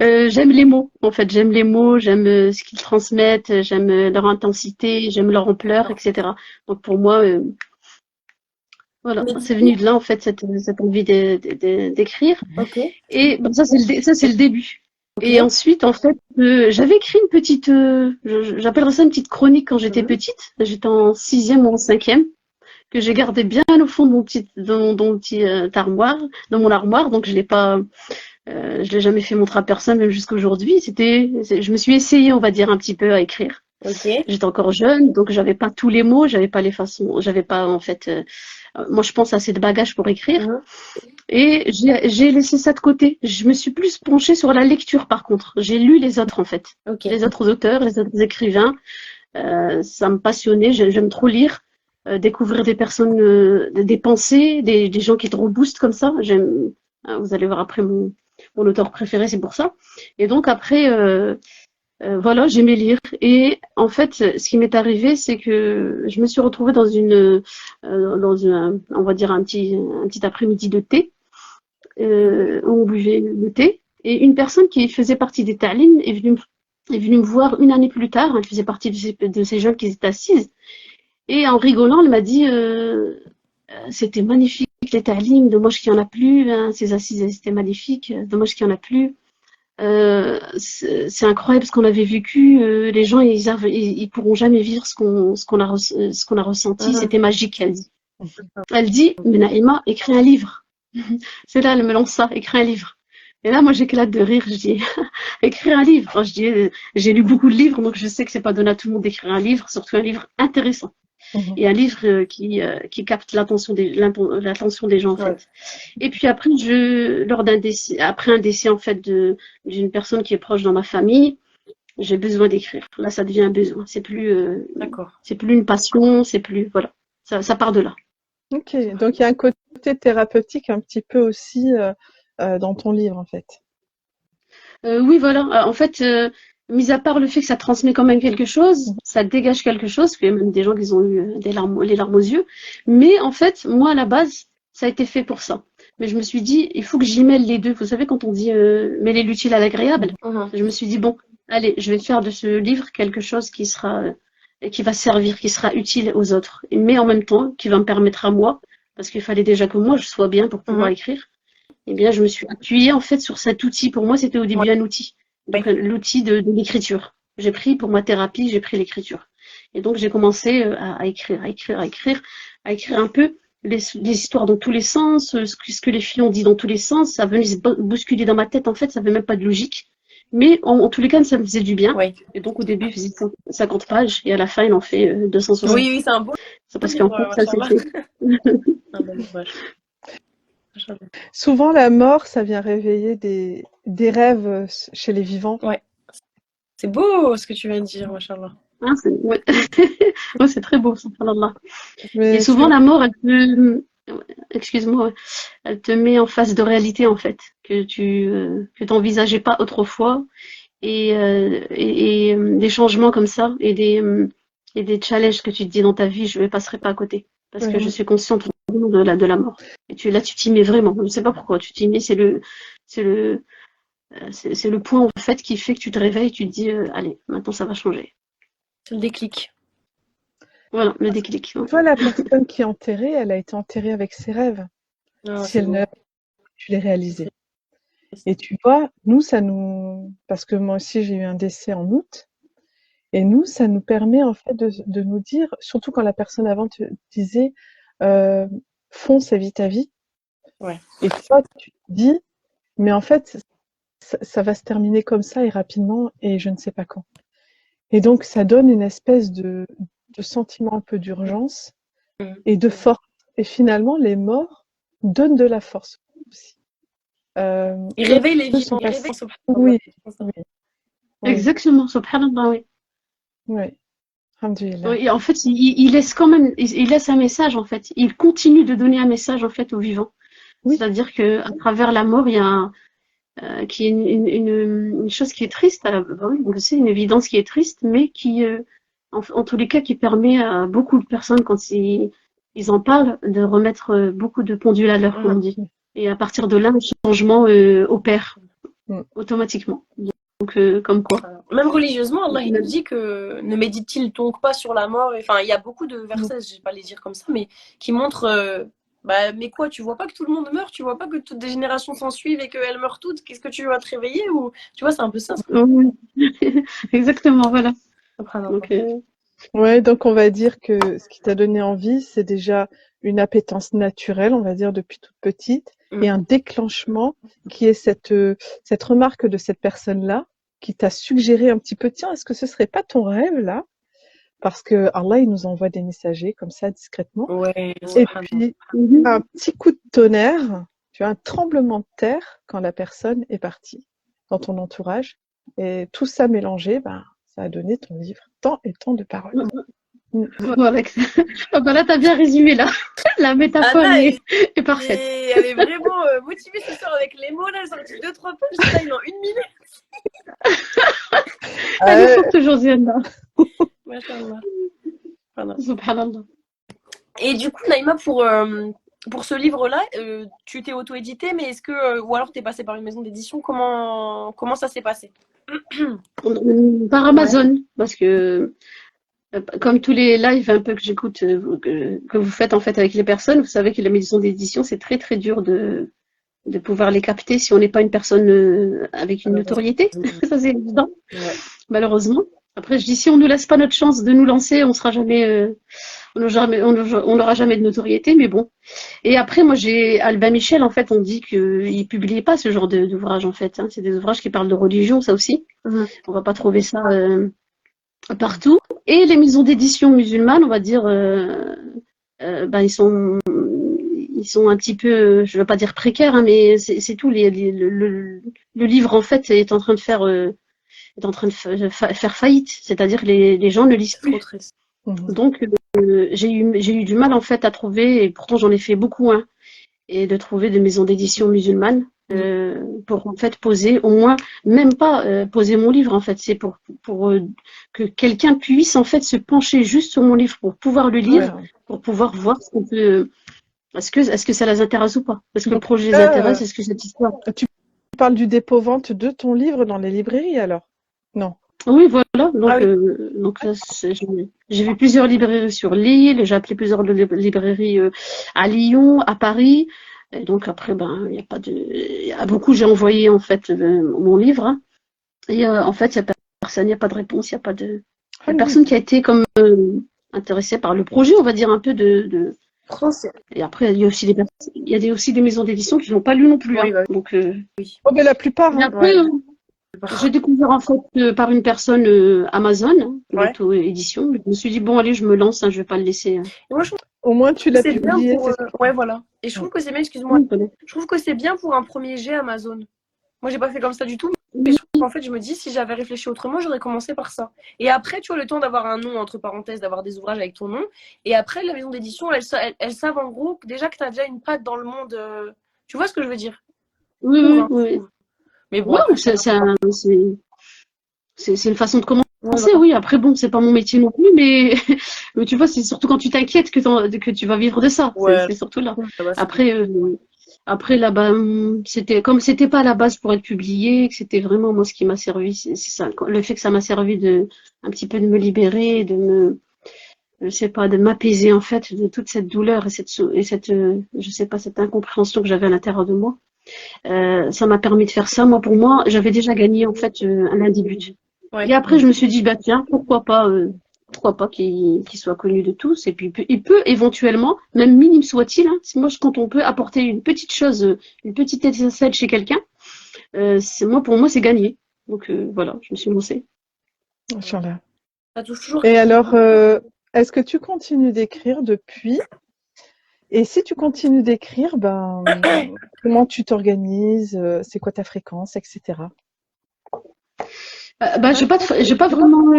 j'aime les mots en fait, j'aime les mots, j'aime ce qu'ils transmettent, j'aime leur intensité, j'aime leur ampleur, etc. Donc pour moi voilà, Mais du c'est coup, venu de là en fait cette envie d'écrire. ok, Et ça c'est le début. ok. Et ensuite en fait j'avais écrit une petite j'appellerais ça une petite chronique quand j'étais petite. J'étais en sixième ou en cinquième, que j'ai gardé bien au fond de mon petit armoire, dans mon armoire. Donc je l'ai jamais fait montrer à personne, même jusqu'à aujourd'hui. Je me suis essayée, on va dire, un petit peu à écrire. Ok. J'étais encore jeune, donc j'avais pas tous les mots, j'avais pas les façons, j'avais pas en fait, moi je pense assez de bagages pour écrire. Mhm. Et j'ai laissé ça de côté. Je me suis plus penchée sur la lecture, par contre. J'ai lu les autres en fait, Ok. les autres auteurs, les autres écrivains. Ça me passionnait. J'aime trop lire, découvrir des personnes, des pensées, des gens qui te reboostent comme ça. J'aime. Vous allez voir après mon auteur préféré, c'est pour ça. Et donc après, voilà, j'aimais lire. Et en fait, ce qui m'est arrivé, c'est que je me suis retrouvée on va dire un petit après-midi de thé, où on buvait le thé. Et une personne qui faisait partie des Talim est venue me voir une année plus tard. Elle faisait partie de ces jeunes qui étaient assises. Et en rigolant, elle m'a dit c'était magnifique les Talim, dommage qu'il n'y en a plus. Hein, ces assises, c'était magnifique, dommage qu'il n'y en a plus. C'est incroyable ce qu'on avait vécu. Les gens, ils pourront jamais vivre ce qu'on a ressenti. Mhm. C'était magique, elle dit. Elle dit, mais Naïma, écris un livre. C'est là, elle me lance ça, écris un livre. Et là, moi, j'éclate de rire. Je dis, écrire un livre. Enfin, je dis, j'ai lu beaucoup de livres, donc je sais que c'est pas donné à tout le monde d'écrire un livre, surtout un livre intéressant. Mhm. Et un livre qui capte l'attention des gens, en Ouais. fait. Et puis après, après un décès, en fait, d'une personne qui est proche dans ma famille, j'ai besoin d'écrire. Là, ça devient un besoin. D'accord. C'est plus une passion, c'est plus, voilà. Ça part de là. Ok, donc il y a un côté thérapeutique un petit peu aussi dans ton livre en fait. Oui, voilà. En fait, mis à part le fait que ça transmet quand même quelque chose, ça dégage quelque chose, parce qu'il y a même des gens qui ont eu les larmes aux yeux. Mais en fait, moi, à la base, ça a été fait pour ça. Mais je me suis dit, il faut que j'y mêle les deux. Vous savez, quand on dit mêler l'utile à l'agréable, Mhm. je me suis dit, bon, allez, je vais faire de ce livre quelque chose qui va servir, qui sera utile aux autres, mais en même temps, qui va me permettre à moi, parce qu'il fallait déjà que moi, je sois bien pour pouvoir Mhm. écrire. Eh bien, je me suis appuyée en fait sur cet outil. Pour moi, c'était au Ouais. début un outil. Donc, Ouais. l'outil de l'écriture. J'ai pris pour ma thérapie, j'ai pris l'écriture. Et donc, j'ai commencé à écrire, à écrire un peu les histoires dans tous les sens, ce que les filles ont dit dans tous les sens. Ça venait se bousculer dans ma tête, en fait, ça n'avait même pas de logique. Mais en tous les cas, ça me faisait du bien. Ouais. Et donc, au début, il faisait 50 pages, et à la fin, il en fait Oui, 260. oui, c'est un beau C'est parce qu'en livre, fait, ça, machallah. c'était. Un bel ouvrage. Machallah. Souvent la mort, ça vient réveiller des rêves chez les vivants. Ouais. C'est beau ce que tu viens de dire, machallah. Ah, ouais. Ouais, c'est très beau, subhanallah. Et Mais souvent, c'est la mort, excuse-moi, ouais, elle te met en face de réalité, en fait, que t'envisageais pas autrefois, et des changements comme ça, et des challenges que tu te dis dans ta vie, je ne passerai pas à côté, parce que je ouais. suis consciente vraiment de la mort. Et là, tu t'y mets vraiment. Je ne sais pas pourquoi, tu t'y mets, c'est le, c'est le point, en fait, qui fait que tu te réveilles, tu te dis, allez, maintenant, ça va changer. C'est le déclic. Voilà, le déclic. Ouais. Toi, la personne qui est enterrée, elle a été enterrée avec ses rêves. Ah, Si c'est elle ne beau. l'a pas, tu les réalisés. Et tu vois, nous, parce que moi aussi, j'ai eu un décès en août. Et nous, ça nous permet en fait de nous dire, surtout quand la personne avant te disait fonce et vis ta vie. Ouais. Et toi, tu te dis, mais en fait, ça va se terminer comme ça et rapidement et je ne sais pas quand. Et donc, ça donne une espèce de sentiment un peu d'urgence et de force. Et finalement, les morts donnent de la force aussi. Ils réveillent les Eux vivants. sont passés. Oui, oui. Exactement, subhanallah, oui. Oui. Alhamdulillah. Oui, en fait, il laisse quand même, il laisse un message, en fait. Il continue de donner un message, en fait, aux vivants. Oui. C'est-à-dire que à travers la mort, il y a qui est une chose qui est triste. C'est une évidence qui est triste, mais qui, en tous les cas, qui permet à beaucoup de personnes, quand ils en parlent, de remettre beaucoup de pendules à l'heure, comme on dit. Et à partir de là, le changement opère automatiquement. Donc, comme quoi. Même religieusement, Allah il nous dit que ne médite-t-il donc pas sur la mort. Enfin, il y a beaucoup de versets, je vais pas les dire comme ça, mais qui montrent mais quoi, tu vois pas que tout le monde meurt, tu vois pas que toutes des générations s'en suivent et qu'elles meurent toutes, qu'est-ce que tu vas te réveiller ou tu vois, c'est un peu ça. Exactement, voilà. Donc, ouais, donc on va dire que ce qui t'a donné envie, c'est déjà une appétence naturelle, on va dire depuis toute petite, et un déclenchement qui est cette remarque de cette personne-là qui t'a suggéré un petit peu, tiens, est-ce que ce serait pas ton rêve là? Parce que Allah, il nous envoie des messagers comme ça discrètement. Ouais, et puis un petit coup de tonnerre, tu as un tremblement de terre quand la personne est partie dans ton entourage. Et tout ça mélangé, ça a donné ton livre tant et tant de paroles. Voilà. Ah bah là, t'as bien résumé là. La métaphore est parfaite. Elle est vraiment motivée ce soir avec les mots là, sorti 2-3 pages là, en 1 minute. Elle est forte aujourd'hui, Anna. Machallah. Subhanallah. Et du coup, Naïma, pour ce livre-là, tu t'es auto-édité, mais est-ce que ou alors t'es passé par une maison d'édition? Comment ça s'est passé? Par Amazon, parce que comme tous les lives un peu que j'écoute, que vous faites en fait avec les personnes, vous savez que la maison d'édition, c'est très très dur de pouvoir les capter si on n'est pas une personne avec une notoriété. Ça c'est évident, malheureusement. Après, je dis si on nous laisse pas notre chance de nous lancer, on sera jamais, on n'aura jamais de notoriété, mais bon. Et après, moi, j'ai Albin Michel, en fait, on dit qu'il publiait pas ce genre d'ouvrage, en fait. Hein. C'est des ouvrages qui parlent de religion, ça aussi. On va pas trouver ça partout. Et les maisons d'édition musulmanes, on va dire, ils sont un petit peu, je ne veux pas dire précaires, hein, mais c'est tout. Le livre, en fait, est en train de faire faillite. C'est-à-dire que les gens ne lisent plus. Trop triste. Donc, j'ai eu du mal, en fait, à trouver, et pourtant j'en ai fait beaucoup, hein, et de trouver des maisons d'édition musulmanes pour, en fait, poser, au moins, même pas poser mon livre, en fait. C'est pour que quelqu'un puisse, en fait, se pencher juste sur mon livre pour pouvoir le lire, pour pouvoir voir ce qu'on peut... Est-ce que ça les intéresse ou pas? Est-ce que le projet les intéresse? Est-ce que cette histoire... Tu parles du dépôt-vente de ton livre dans les librairies, alors? Non. Oui, voilà. Donc j'ai vu plusieurs librairies sur l'île, j'ai appelé plusieurs librairies à Lyon, à Paris. Et donc après, il y a pas de... À beaucoup, j'ai envoyé, en fait, mon livre. Hein. Et en fait, il n'y a pas de réponse, il n'y a pas de... Il y a personne qui a été comme intéressée par le projet, on va dire, un peu de... Et après, il y a aussi des maisons d'édition qui n'ont pas lu non plus. Oui, hein. Donc, mais la plupart. Et après, j'ai découvert, en fait, par une personne Amazon, l'auto-édition. Je me suis dit, bon, allez, je me lance, hein, je ne vais pas le laisser. Hein. Moi, au moins, tu l'as publié. Ouais, voilà. Et je trouve que c'est bien, excuse-moi, je trouve que c'est bien pour un premier jet Amazon. Moi, j'ai pas fait comme ça du tout. Mais en fait, je me dis, si j'avais réfléchi autrement, j'aurais commencé par ça. Et après, tu as le temps d'avoir un nom, entre parenthèses, d'avoir des ouvrages avec ton nom. Et après, la maison d'édition, elles savent en gros déjà que tu as déjà une patte dans le monde. Tu vois ce que je veux dire? Oui. Mais bon, c'est une façon de commencer, oui. Après, bon, c'est pas mon métier non plus, mais tu vois, c'est surtout quand tu t'inquiètes que tu vas vivre de ça. C'est surtout là. Après, là-bas, c'était pas à la base pour être publié, que c'était vraiment moi ce qui m'a servi, c'est ça, le fait que ça m'a servi un petit peu de me libérer, de m'apaiser en fait de toute cette douleur et cette je sais pas, cette incompréhension que j'avais à l'intérieur de moi. Ça m'a permis de faire ça. Moi, pour moi, j'avais déjà gagné en fait un lundi but. Ouais. Et après, je me suis dit, bah tiens, pourquoi pas qu'il soit connu de tous. Et puis, il peut éventuellement, même minime soit-il, hein, quand on peut apporter une petite chose, une petite étincelle chez quelqu'un, pour moi, c'est gagné. Donc voilà, je me suis lancée. Machallah. Ça touche toujours Et quelque chose. alors, est-ce que tu continues d'écrire depuis? Et si tu continues d'écrire, comment tu t'organises? C'est quoi ta fréquence, etc. Bah, j'ai pas vraiment,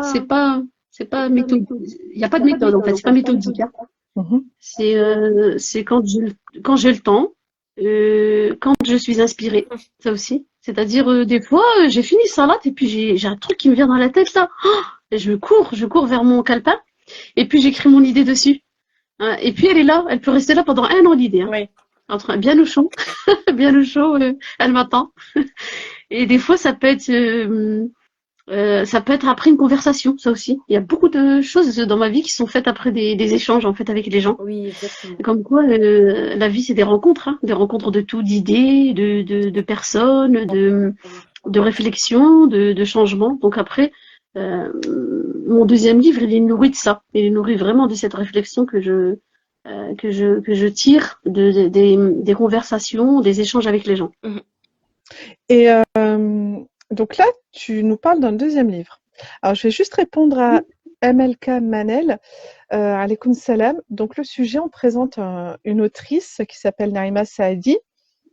c'est pas, c'est pas méthode, il n'y a pas de méthode en fait, c'est pas méthodique, hein. Mhm. C'est quand j'ai le temps, quand je suis inspirée, ça aussi. C'est-à-dire, des fois, j'ai fini salade et puis j'ai un truc qui me vient dans la tête là. Et je cours vers mon calepin et puis j'écris mon idée dessus, hein. Et puis elle est là, elle peut rester là pendant un an l'idée, hein. Ouais. Bien au chaud, bien au chaud, elle m'attend. Et des fois, ça peut être après une conversation, ça aussi. Il y a beaucoup de choses dans ma vie qui sont faites après des échanges en fait avec les gens. Oui, exactement. Comme quoi, la vie, c'est des rencontres, hein, des rencontres de tout, d'idées, de personnes, de réflexions, de changements. Donc après, mon deuxième livre, il est nourri de ça. Il est nourri vraiment de cette réflexion que je tire des conversations, des échanges avec les gens. Et donc là, tu nous parles d'un deuxième livre. Alors, je vais juste répondre à MLK Manel. Alaykoum salam. Donc, le sujet, on présente une autrice qui s'appelle Naïma Saadi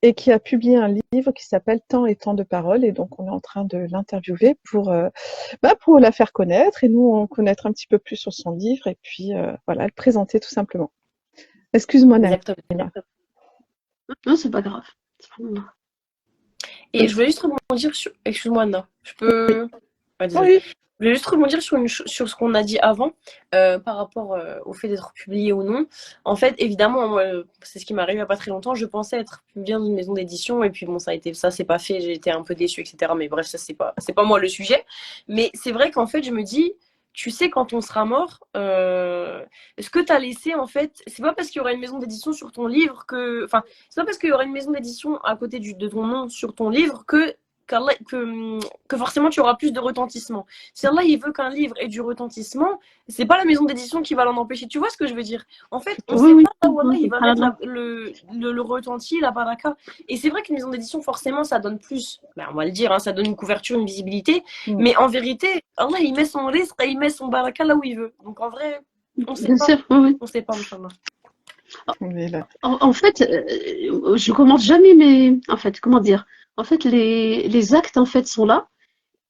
et qui a publié un livre qui s'appelle Temps et temps de parole. Et donc, on est en train de l'interviewer pour la faire connaître et nous en connaître un petit peu plus sur son livre et puis voilà, le présenter tout simplement. Excuse-moi, Naïma. Exactement. Non, c'est pas grave. C'est pas grave. Et je voulais juste rebondir sur. Excuse-moi, Anna. Je peux. Ah, désolée. Oui. Je voulais juste rebondir sur ce qu'on a dit avant, par rapport au fait d'être publié ou non. En fait, évidemment, moi, c'est ce qui m'est arrivé il n'y a pas très longtemps. Je pensais être publiée dans une maison d'édition, et puis bon, ça c'est pas fait. J'ai été un peu déçue, etc. Mais bref, ça c'est pas moi le sujet. Mais c'est vrai qu'en fait, je me dis, tu sais, quand on sera mort, ce que tu as laissé, en fait, c'est pas parce qu'il y aura une maison d'édition sur ton livre que. Enfin, c'est pas parce qu'il y aura une maison d'édition à côté de ton nom sur ton livre que forcément tu auras plus de retentissement. Si Allah il veut qu'un livre ait du retentissement, c'est pas la maison d'édition qui va l'en empêcher. Tu vois ce que je veux dire? En fait, on sait pas où Allah il va mettre le retenti, la baraka. Et c'est vrai qu'une maison d'édition, forcément, ça donne plus, on va le dire, hein, ça donne une couverture, une visibilité. Mais en vérité, Allah il met son risque et il met son baraka là où il veut. Donc en vrai, on sait Bien pas. sûr, oui. On sait pas, Inch'Allah. En fait, je commente jamais mes. En fait, comment dire? En fait, les actes en fait sont là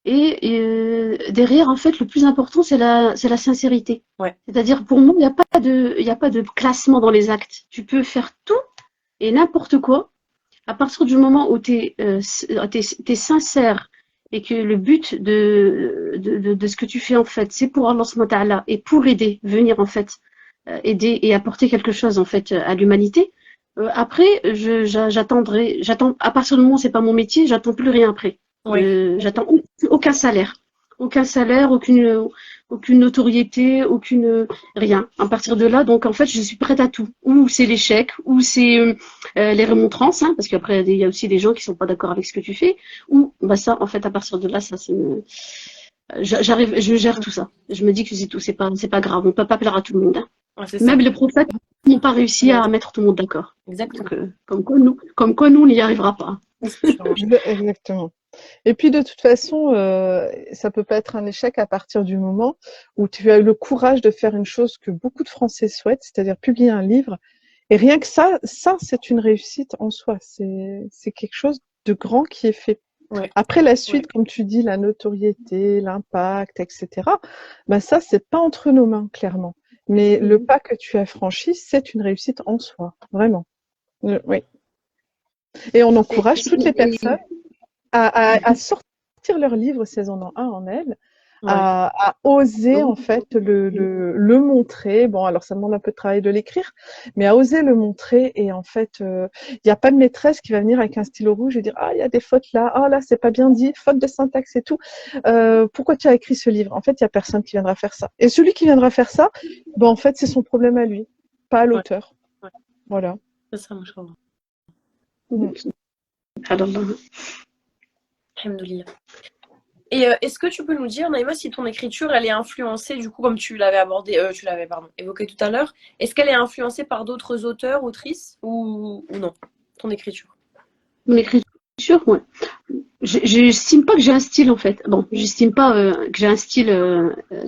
et derrière en fait le plus important c'est la sincérité. Ouais. C'est-à-dire pour moi il n'y a pas de classement dans les actes. Tu peux faire tout et n'importe quoi à partir du moment où t'es sincère et que le but de ce que tu fais en fait c'est pour Allah subhanahu wa ta'ala et pour aider, venir en fait aider et apporter quelque chose en fait à l'humanité. Après, j'attends à partir du moment où c'est pas mon métier, j'attends plus rien après. J'attends aucun salaire, aucune notoriété, rien. À partir de là, donc en fait, je suis prête à tout. Ou c'est l'échec, ou c'est les remontrances, hein, parce qu'après il y a aussi des gens qui sont pas d'accord avec ce que tu fais. Ou bah ça, en fait, à partir de là, ça c'est je gère tout ça. Je me dis que c'est tout, c'est pas grave. On peut pas plaire à tout le monde, hein. Même les prophètes n'ont pas réussi à mettre tout le monde d'accord. Exactement. Donc, comme quoi nous, on n'y arrivera pas. Exactement. Et puis de toute façon, ça peut pas être un échec à partir du moment où tu as eu le courage de faire une chose que beaucoup de Français souhaitent, c'est-à-dire publier un livre. Et rien que ça c'est une réussite en soi. C'est quelque chose de grand qui est fait. Ouais. Après la suite, comme tu dis, la notoriété, l'impact, etc. Ça, c'est pas entre nos mains, clairement. Mais le pas que tu as franchi, c'est une réussite en soi, vraiment. Oui. Et on encourage toutes les personnes à sortir leur livre si elles en ont un en elles, à oser en fait le montrer. Bon, alors ça demande un peu de travail de l'écrire, mais à oser le montrer. Et en fait, il n'y a pas de maîtresse qui va venir avec un stylo rouge et dire ah il y a des fautes là, ah là c'est pas bien dit, faute de syntaxe et tout. Pourquoi tu as écrit ce livre? En fait, il y a personne qui viendra faire ça. Et celui qui viendra faire ça, en fait c'est son problème à lui, pas à l'auteur. Ouais. Voilà. C'est ça, Inch'Allah. Alhamdulillah. Et est-ce que tu peux nous dire, Naïma, si ton écriture, elle est influencée, du coup, comme tu l'avais évoqué tout à l'heure, est-ce qu'elle est influencée par d'autres auteurs, autrices, ou non, ton écriture? Mon écriture, ouais. J'estime pas que j'ai un style en fait. Bon, j'estime pas que j'ai un style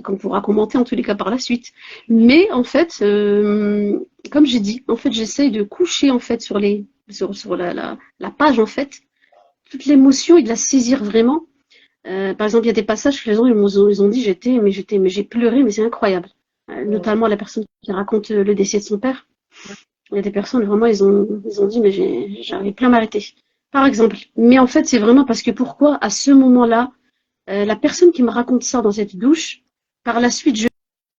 qu'on pourra commenter en tous les cas par la suite. Mais en fait, comme j'ai dit, en fait, j'essaye de coucher en fait sur la page en fait toute l'émotion et de la saisir vraiment. Par exemple, il y a des passages que les gens ils ont dit mais j'ai pleuré, mais c'est incroyable. Notamment la personne qui raconte le décès de son père. Il y a des personnes vraiment ils ont dit mais j'arrive plus à m'arrêter. Par exemple. Mais en fait, c'est vraiment parce que pourquoi à ce moment-là, la personne qui me raconte ça dans cette douche, par la suite, je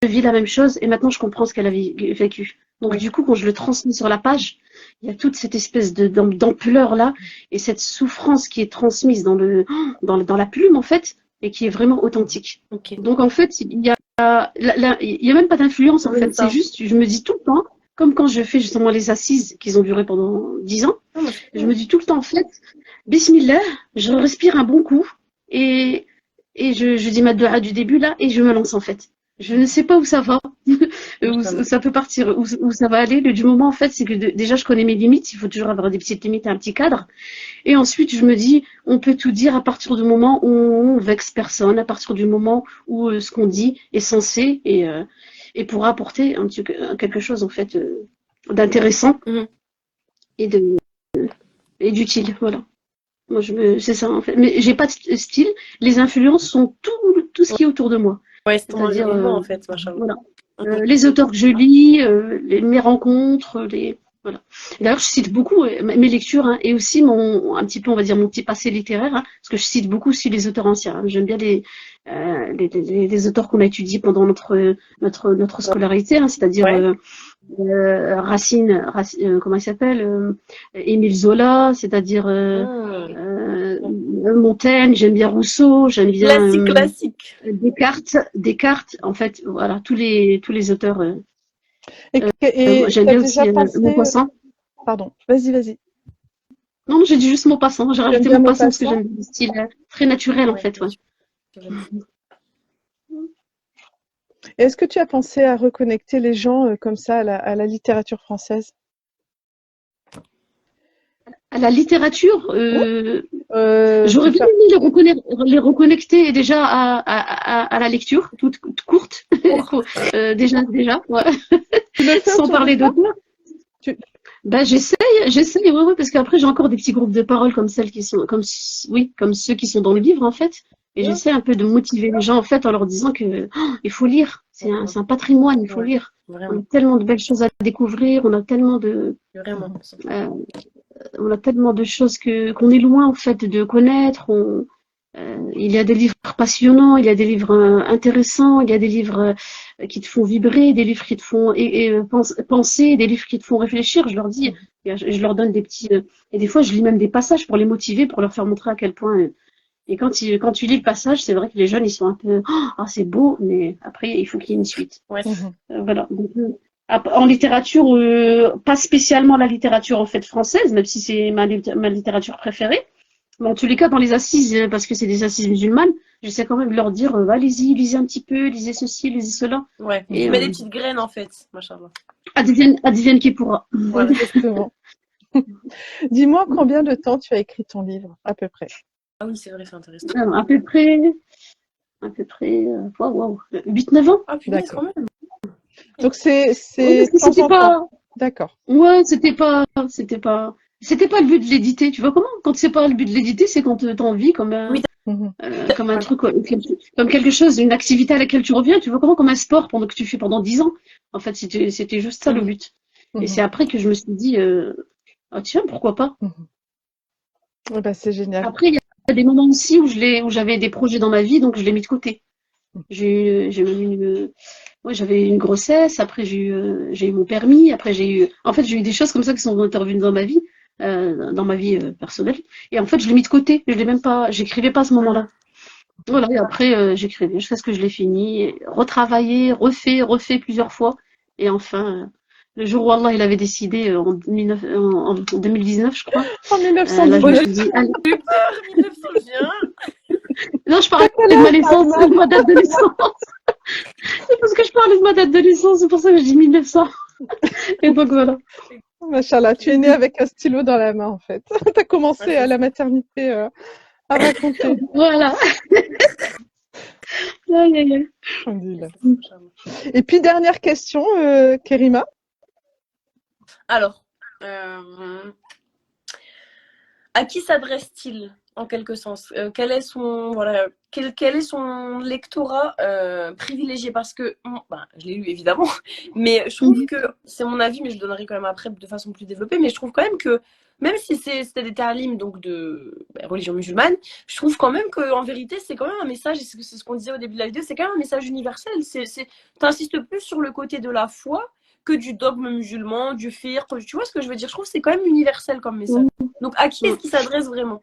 vis la même chose et maintenant je comprends ce qu'elle a vécu. Donc Oui. du coup, quand je le transmets sur la page, il y a toute cette espèce d'ampleur là et cette souffrance qui est transmise dans la plume en fait et qui est vraiment authentique. Ok. Donc en fait, il y a même pas d'influence en Oui, fait. c'est ça. C'est juste, je me dis tout le temps, comme quand je fais justement les assises qui ont duré pendant 10 ans, Ah, moi, je me dis tout le temps en fait, Bismillah, je respire un bon coup et je dis ma dua du début là et je me lance en fait. Je ne sais pas où ça va, où ça peut partir, où ça va aller. Du moment en fait, c'est que déjà je connais mes limites. Il faut toujours avoir des petites limites et un petit cadre. Et ensuite, je me dis, on peut tout dire à partir du moment où on vexe personne, à partir du moment où ce qu'on dit est censé et pourra apporter quelque chose en fait d'intéressant Mhm. et d'utile. Voilà. Moi, c'est ça en fait. Mais j'ai pas de style. Les influences sont tout ce qui est autour de moi. Ouais, c'est ton C'est-à-dire, environnement, en fait, machin. voilà. Mhm. Les auteurs que je lis, mes rencontres, voilà. D'ailleurs, je cite beaucoup mes lectures hein, et aussi un petit peu, on va dire, mon petit passé littéraire, hein, parce que je cite beaucoup aussi les auteurs anciens. Hein. J'aime bien les auteurs qu'on a étudiés pendant notre scolarité, hein, c'est-à-dire Ouais. Racine, comment il s'appelle Émile Zola, c'est-à-dire Mhm. Montaigne, j'aime bien Rousseau, j'aime bien Classique. Descartes, en fait, voilà, tous les auteurs. Et J'aime tu as bien déjà aussi pensé, Maupassant. pardon, vas-y. Non, j'ai dit juste Maupassant. J'ai Tu aimes rajouté bien Maupassant parce que Maupassant? j'aime le style très naturel, en Ouais, fait. bien Ouais. sûr. Est-ce que tu as pensé à reconnecter les gens comme ça à la littérature française? À la littérature, Oui. j'aurais De bien faire aimé les reconnecter déjà à la lecture, toute courte. Déjà, ouais. tu le fais Sans autour de parler toi? d'auteur. Tu Ben, j'essaye, ouais, parce qu'après, j'ai encore des petits groupes de parole comme celles qui sont, comme ceux qui sont dans le livre, en fait. Et Mhm. j'essaie un peu de motiver les gens, en fait, en leur disant que, il faut lire. C'est un patrimoine, il faut Ouais, lire. On a vraiment. tellement de belles choses à découvrir, Vraiment. euh, on a tellement de choses qu'on est loin, en fait, de connaître. Il y a des livres passionnants, il y a des livres intéressants, il y a des livres qui te font vibrer, des livres qui te font penser, des livres qui te font réfléchir. Je leur dis, je leur donne des petits. Et des fois, je lis même des passages pour les motiver, pour leur faire montrer à quel point. Et quand tu lis le passage, c'est vrai que les jeunes, ils sont un peu, ah, c'est beau, mais après, il faut qu'il y ait une suite. Ouais. Voilà. Donc, en littérature, pas spécialement la littérature en fait française, même si c'est ma littérature préférée. Mais en tous les cas, dans les assises, parce que c'est des assises musulmanes, j'essaie quand même de leur dire, allez-y, lisez un petit peu, lisez ceci, lisez cela. Ouais. Et Tu mets des petites graines, en fait, machallah. advienne qui pourra. Voilà. exactement. Dis-moi combien de temps tu as écrit ton livre, à peu près? Ah oui, c'est vrai, c'est intéressant. À peu près, waouh, 8-9 ans. Ah, punaise, D'accord. quand même. Donc Ouais, c'est parce que de temps c'était en temps. pas, D'accord. ouais, c'était pas le but de l'éditer. Tu vois comment? Quand c'est pas le but de l'éditer, c'est quand t'as envie, Oui, comme un voilà. truc, comme quelque chose, une activité à laquelle tu reviens, tu vois comment, comme un sport pendant que tu fais pendant 10 ans. En fait, c'était juste ça le Mhm. but. Et c'est après que je me suis dit, ah tiens, pourquoi pas. Eh ben, c'est génial. Après, il y a des moments aussi où j'avais des projets dans ma vie, donc je l'ai mis de côté. J'ai même ouais, j'avais une grossesse, après j'ai eu mon permis, après en fait, j'ai eu des choses comme ça qui sont intervenues dans ma vie personnelle. Et en fait, je l'ai mis de côté. Je l'ai même pas, j'écrivais pas à ce moment-là. Voilà, et après, j'écrivais jusqu'à ce que je l'ai fini, et retravaillé, refait plusieurs fois. Et enfin, le jour où Allah il avait décidé en 2019, je crois, En là je me 1919. suis dit, allez, 1900, viens. Non, je parlais T'as de quel ma âge, naissance, Salma? de ma date de naissance. C'est parce que je parlais de ma date de naissance, c'est pour ça que je dis 1900. Et donc voilà. Machallah, tu es née avec un stylo dans la main, en fait. Tu as Ouais, commencé à c'est la ça. maternité à raconter. Voilà. Aïe, aïe, aïe. Alhamdulillah. C'est ça, Inch'Allah. Et puis, dernière question, Kerima. Alors, à qui s'adresse-t-il en quelque sens? Quel est son, voilà, quel est son lectorat privilégié? Parce que, bah, je l'ai lu évidemment, mais je trouve que, c'est mon avis, mais je le donnerai quand même après de façon plus développée, mais je trouve quand même que, même si c'était des ta'lim, donc de religion musulmane, je trouve quand même qu'en vérité, c'est quand même un message, et c'est ce qu'on disait au début de la vidéo, c'est quand même un message universel. T'insistes plus sur le côté de la foi que du dogme musulman, du fiqh, tu vois ce que je veux dire? Je trouve que c'est quand même universel comme message. Donc, à qui est-ce qu'il s'adresse vraiment?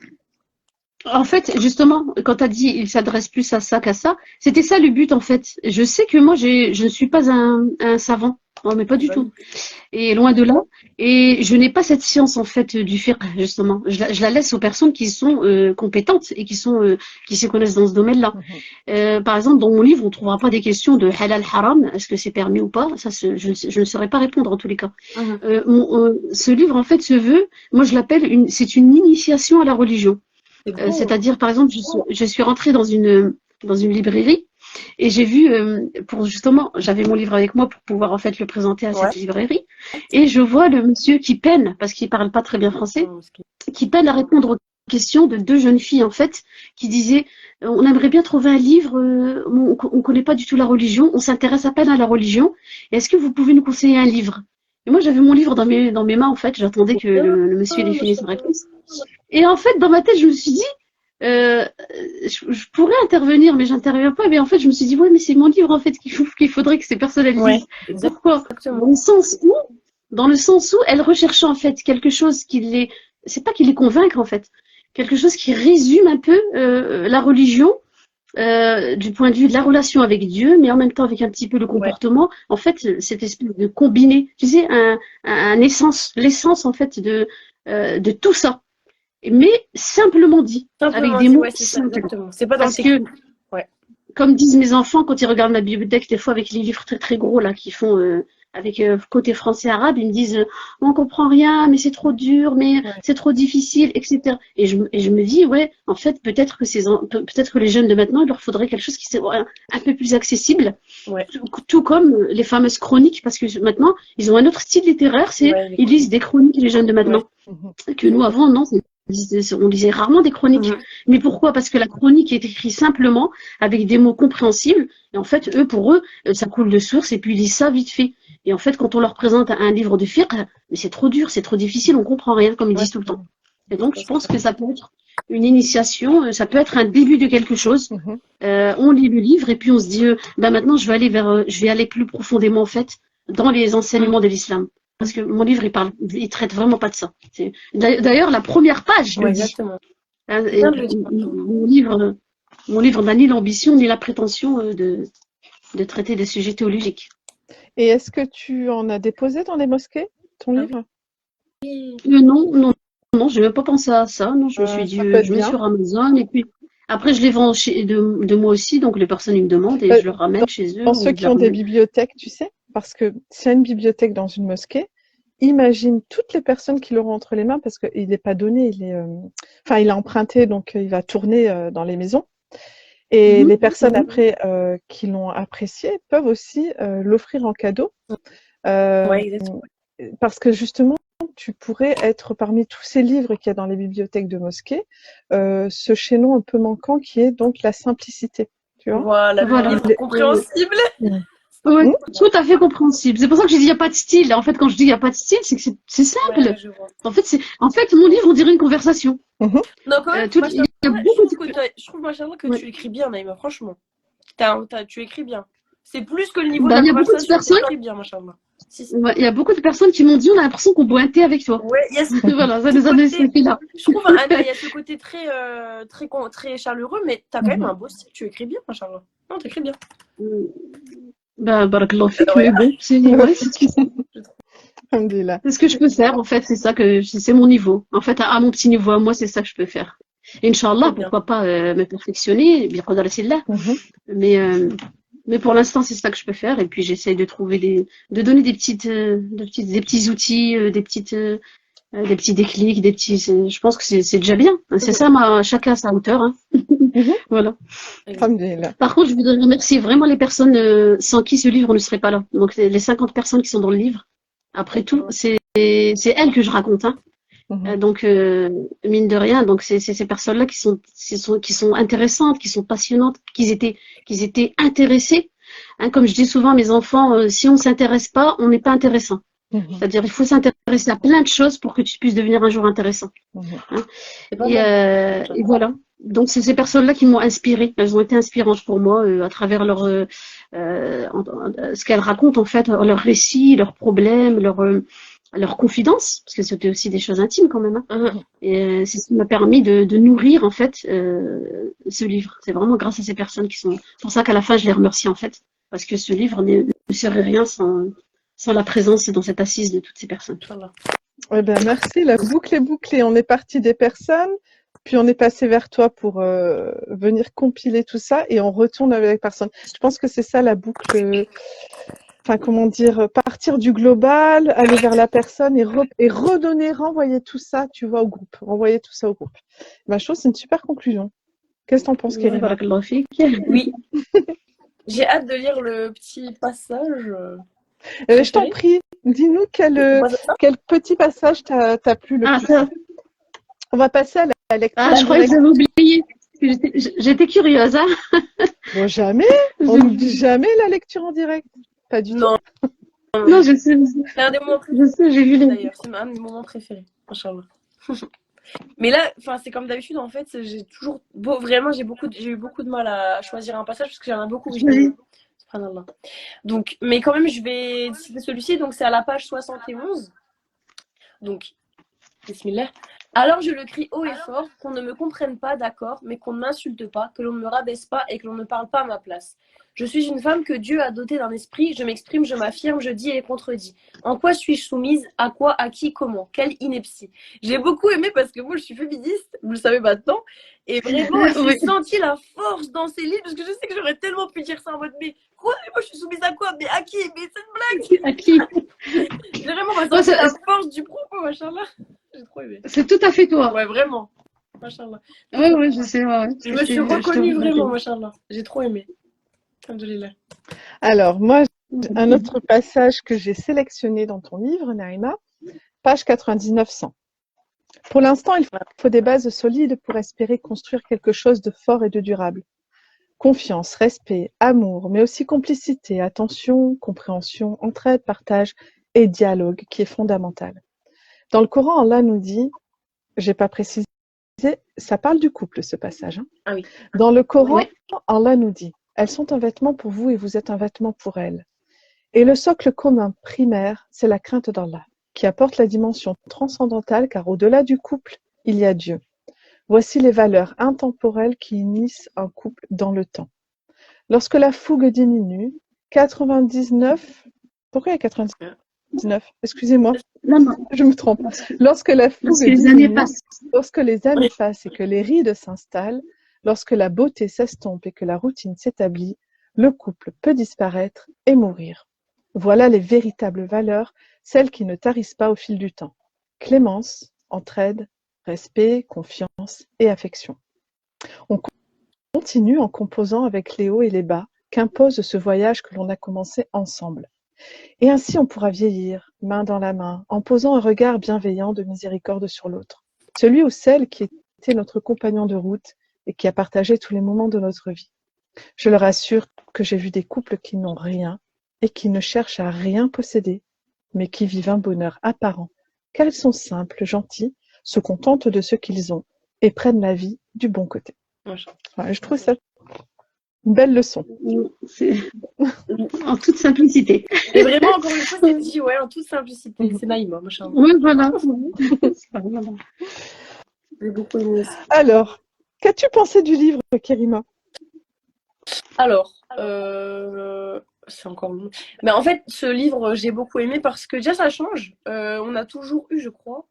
En fait, justement, quand tu as dit il s'adresse plus à ça qu'à ça, c'était ça le but en fait. Je sais que moi, je ne suis pas un savant, non, mais pas du tout. Et loin de là. Et je n'ai pas cette science en fait du fiqh, justement. Je la laisse aux personnes qui sont compétentes et qui se connaissent dans ce domaine-là. Par exemple, dans mon livre, on ne trouvera pas des questions de halal haram, est-ce que c'est permis ou pas. Ça, je ne saurais pas répondre en tous les cas. Ce livre en fait se veut, moi je l'appelle c'est une initiation à la religion. C'est-à-dire, par exemple, je suis rentrée dans une librairie et j'ai vu, j'avais mon livre avec moi pour pouvoir en fait le présenter à cette librairie, et je vois le monsieur qui peine, parce qu'il parle pas très bien français, qui peine à répondre aux questions de deux jeunes filles en fait, qui disaient, on aimerait bien trouver un livre, on connaît pas du tout la religion, on s'intéresse à peine à la religion, est-ce que vous pouvez nous conseiller un livre? Et moi, j'avais mon livre dans mes mains en fait, j'attendais que le monsieur ait fini sa réponse. Et en fait, dans ma tête, je me suis dit, je pourrais intervenir, mais j'interviens pas. Mais en fait, je me suis dit, ouais, mais c'est mon livre en fait qu'il faudrait que ces personnes elles lisent. Pourquoi? Dans le sens où elles recherchaient en fait quelque chose c'est pas qui les convaincre en fait, quelque chose qui résume un peu la religion. Du point de vue de la relation avec Dieu, mais en même temps avec un petit peu le comportement, en fait, cette espèce de combiné, tu sais, l'essence en fait de tout ça, mais simplement dit, avec des mots simples. C'est pas dans parce que, comme disent mes enfants quand ils regardent ma bibliothèque, des fois avec les livres très très gros là qui font avec côté français arabe, ils me disent on comprend rien, mais c'est trop dur, mais c'est trop difficile, etc. Et je me dis en fait peut-être que les jeunes de maintenant, il leur faudrait quelque chose qui soit un peu plus accessible, tout comme les fameuses chroniques, parce que maintenant ils ont un autre style littéraire, ils lisent des chroniques, les jeunes de maintenant, que nous avant non. On lisait rarement des chroniques. Mais pourquoi? Parce que la chronique est écrite simplement avec des mots compréhensibles. Et en fait, pour eux, ça coule de source et puis ils lisent ça vite fait. Et en fait, quand on leur présente un livre de fiqh, mais c'est trop dur, c'est trop difficile, on comprend rien, comme ils disent tout le temps. Et donc, je pense que ça peut être une initiation, ça peut être un début de quelque chose. On lit le livre et puis on se dit, maintenant, je vais aller plus profondément en fait dans les enseignements de l'islam. Parce que mon livre, il traite vraiment pas de ça. D'ailleurs, la première page le dit. Mon livre n'a ni l'ambition ni la prétention de traiter des sujets théologiques. Et est-ce que tu en as déposé dans les mosquées, ton livre? Non, je n'ai même pas pensé à ça. Non, je me suis dit, je mets sur Amazon et puis après, je les vends de moi aussi. Donc, les personnes, ils me demandent et je le ramène chez eux. Dans ceux qui ont des bibliothèques, tu sais, parce que s'il y a une bibliothèque dans une mosquée, imagine toutes les personnes qui l'auront entre les mains, parce qu'il n'est pas donné, il est emprunté, donc il va tourner dans les maisons. Et les personnes après qui l'ont apprécié peuvent aussi l'offrir en cadeau. Parce que justement, tu pourrais être parmi tous ces livres qu'il y a dans les bibliothèques de mosquées, ce chaînon un peu manquant qui est donc la simplicité. Tu vois, voilà. Compréhensible. Oui, tout à fait compréhensible. C'est pour ça que je dis il n'y a pas de style. En fait, quand je dis il n'y a pas de style, c'est que c'est simple. En fait, mon livre, on dirait une conversation. Non, quand même, je trouve machallah que tu écris bien, Naïma, franchement. Tu écris bien. C'est plus que le niveau de la conversation. Tu écris bien, machallah. Il y a beaucoup de personnes qui m'ont dit on a l'impression qu'on boit un thé avec toi. Ouais, voilà, ça nous a donné ce là. Je trouve, Anna, il y a ce côté très chaleureux, mais tu as quand même un beau style. Tu écris bien, machallah. Non, tu écris bien. Barakallah fik, mais bon, c'est ce que je peux faire, en fait, c'est mon niveau. En fait, à mon petit niveau, moi, c'est ça que je peux faire. Inch'Allah, Très bien. pourquoi pas me perfectionner, bien qadar sillah. Mhm. Mais, euh, mais pour l'instant, c'est ça que je peux faire. Et puis, j'essaie de trouver de donner des petits outils, des petits déclics, je pense que c'est déjà bien. C'est ça, chacun à sa hauteur, hein. Mhm. Voilà. Alhamdulillah. Par contre, je voudrais remercier vraiment les personnes sans qui ce livre ne serait pas là. Donc, les 50 personnes qui sont dans le livre. Après tout, c'est elles que je raconte, hein. Mhm. Donc, mine de rien, donc c'est ces personnes-là qui sont intéressantes, qui sont passionnantes, qu'ils étaient intéressés. Hein, comme je dis souvent à mes enfants, si on s'intéresse pas, on n'est pas intéressant. Mhm. C'est-à-dire, il faut s'intéresser à plein de choses pour que tu puisses devenir un jour intéressant. Mhm. Hein. C'est pas mal. Et voilà. Donc, c'est ces personnes-là qui m'ont inspirée. Elles ont été inspirantes pour moi à travers ce qu'elles racontent, en fait, leurs récits, leurs problèmes, leurs confidences, parce que c'était aussi des choses intimes quand même. Hein. Mhm. Et c'est ce qui m'a permis de nourrir, en fait, ce livre. C'est vraiment grâce à ces personnes qui sont... C'est pour ça qu'à la fin, je les remercie, en fait. Parce que ce livre ne serait rien sans la présence dans cette assise de toutes ces personnes. Inch'Allah. Eh ben, merci, la boucle est bouclée. On est parti des personnes, puis on est passé vers toi pour venir compiler tout ça et on retourne avec les personnes. Je pense que c'est ça la boucle, enfin comment dire, partir du global, aller vers la personne et redonner, renvoyer tout ça, tu vois, au groupe. Renvoyer tout ça au groupe. Ben, je trouve que c'est une super conclusion. Qu'est-ce que t'en penses, Kerima? Barakallahu fik. Oui. J'ai hâte de lire le petit passage. Je t'en Préféré. prie, dis-nous quel petit passage t'a plu le plus. Ça. On va passer à la lecture Je croyais que directe. j'avais oublié. J'étais curieuse, hein. Bon, jamais. On n'oublie jamais la lecture en direct. Pas du Non, Non, je sais, c'est un des moments préférés je sais, j'ai vu les. d'ailleurs. C'est un de mes moments préférés. Inch'Allah. Mais là, enfin, c'est comme d'habitude, en fait, j'ai toujours vraiment j'ai eu beaucoup de mal à choisir un passage parce que j'en ai beaucoup. Oui. Subhanallah. Donc, mais quand même, je vais citer celui-ci. Donc, c'est à la page 71. Donc, bismillah. Alors je le crie haut et fort, qu'on ne me comprenne pas, d'accord, mais qu'on ne m'insulte pas, que l'on ne me rabaisse pas et que l'on ne parle pas à ma place. Je suis une femme que Dieu a dotée d'un esprit, je m'exprime, je m'affirme, je dis et contredis. En quoi suis-je soumise? À quoi? À qui? Comment? Quelle ineptie? J'ai beaucoup aimé parce que moi je suis féministe, vous le savez maintenant, et vraiment j'ai Oui. senti la force dans ces livres parce que je sais que j'aurais tellement pu dire ça en mode mais quoi? Mais moi je suis soumise à quoi? Mais à qui? Mais c'est une blague! À qui? J'ai vraiment ressenti la force du propos, machallah. J'ai trop aimé. C'est tout à fait toi. Ouais, vraiment. Machallah. Ouais, je sais, ouais. Je me suis reconnue vraiment, machallah. J'ai trop aimé. Alhamdoulilah. Alors, moi, un autre passage que j'ai sélectionné dans ton livre, Naïma, page 99-100. Pour l'instant, il faut des bases solides pour espérer construire quelque chose de fort et de durable. Confiance, respect, amour, mais aussi complicité, attention, compréhension, entraide, partage et dialogue qui est fondamental. Dans le Coran, Allah nous dit, j'ai pas précisé, ça parle du couple ce passage. Hein. Ah oui. Dans le Coran, Oui. Allah nous dit, elles sont un vêtement pour vous et vous êtes un vêtement pour elles. Et le socle commun primaire, c'est la crainte d'Allah, qui apporte la dimension transcendantale car au-delà du couple, il y a Dieu. Voici les valeurs intemporelles qui unissent un couple dans le temps. Lorsque la fougue diminue, 99... Pourquoi il y a 99? Excusez-moi, Non. je me trompe. Lorsque la fougue Parce que les diminue, années passent. lorsque les années passent et que les rides s'installent, lorsque la beauté s'estompe et que la routine s'établit, le couple peut disparaître et mourir. Voilà les véritables valeurs, celles qui ne tarissent pas au fil du temps. Clémence, entraide, respect, confiance et affection. On continue en composant avec les hauts et les bas qu'impose ce voyage que l'on a commencé ensemble. Et ainsi on pourra vieillir, main dans la main, en posant un regard bienveillant de miséricorde sur l'autre. Celui ou celle qui était notre compagnon de route et qui a partagé tous les moments de notre vie. Je leur assure que j'ai vu des couples qui n'ont rien et qui ne cherchent à rien posséder, mais qui vivent un bonheur apparent, car ils sont simples, gentils, se contentent de ce qu'ils ont et prennent la vie du bon côté. Ouais, je trouve ça une belle leçon. En toute simplicité. Et vraiment, encore une fois, c'est dit, ouais, en toute simplicité. C'est Naïma, machallah. Oui, voilà. J'ai beaucoup aimé. Alors, qu'as-tu pensé du livre, Kerima? Alors, c'est encore long. Mais en fait, ce livre, j'ai beaucoup aimé parce que déjà, ça change. On a toujours eu, je crois,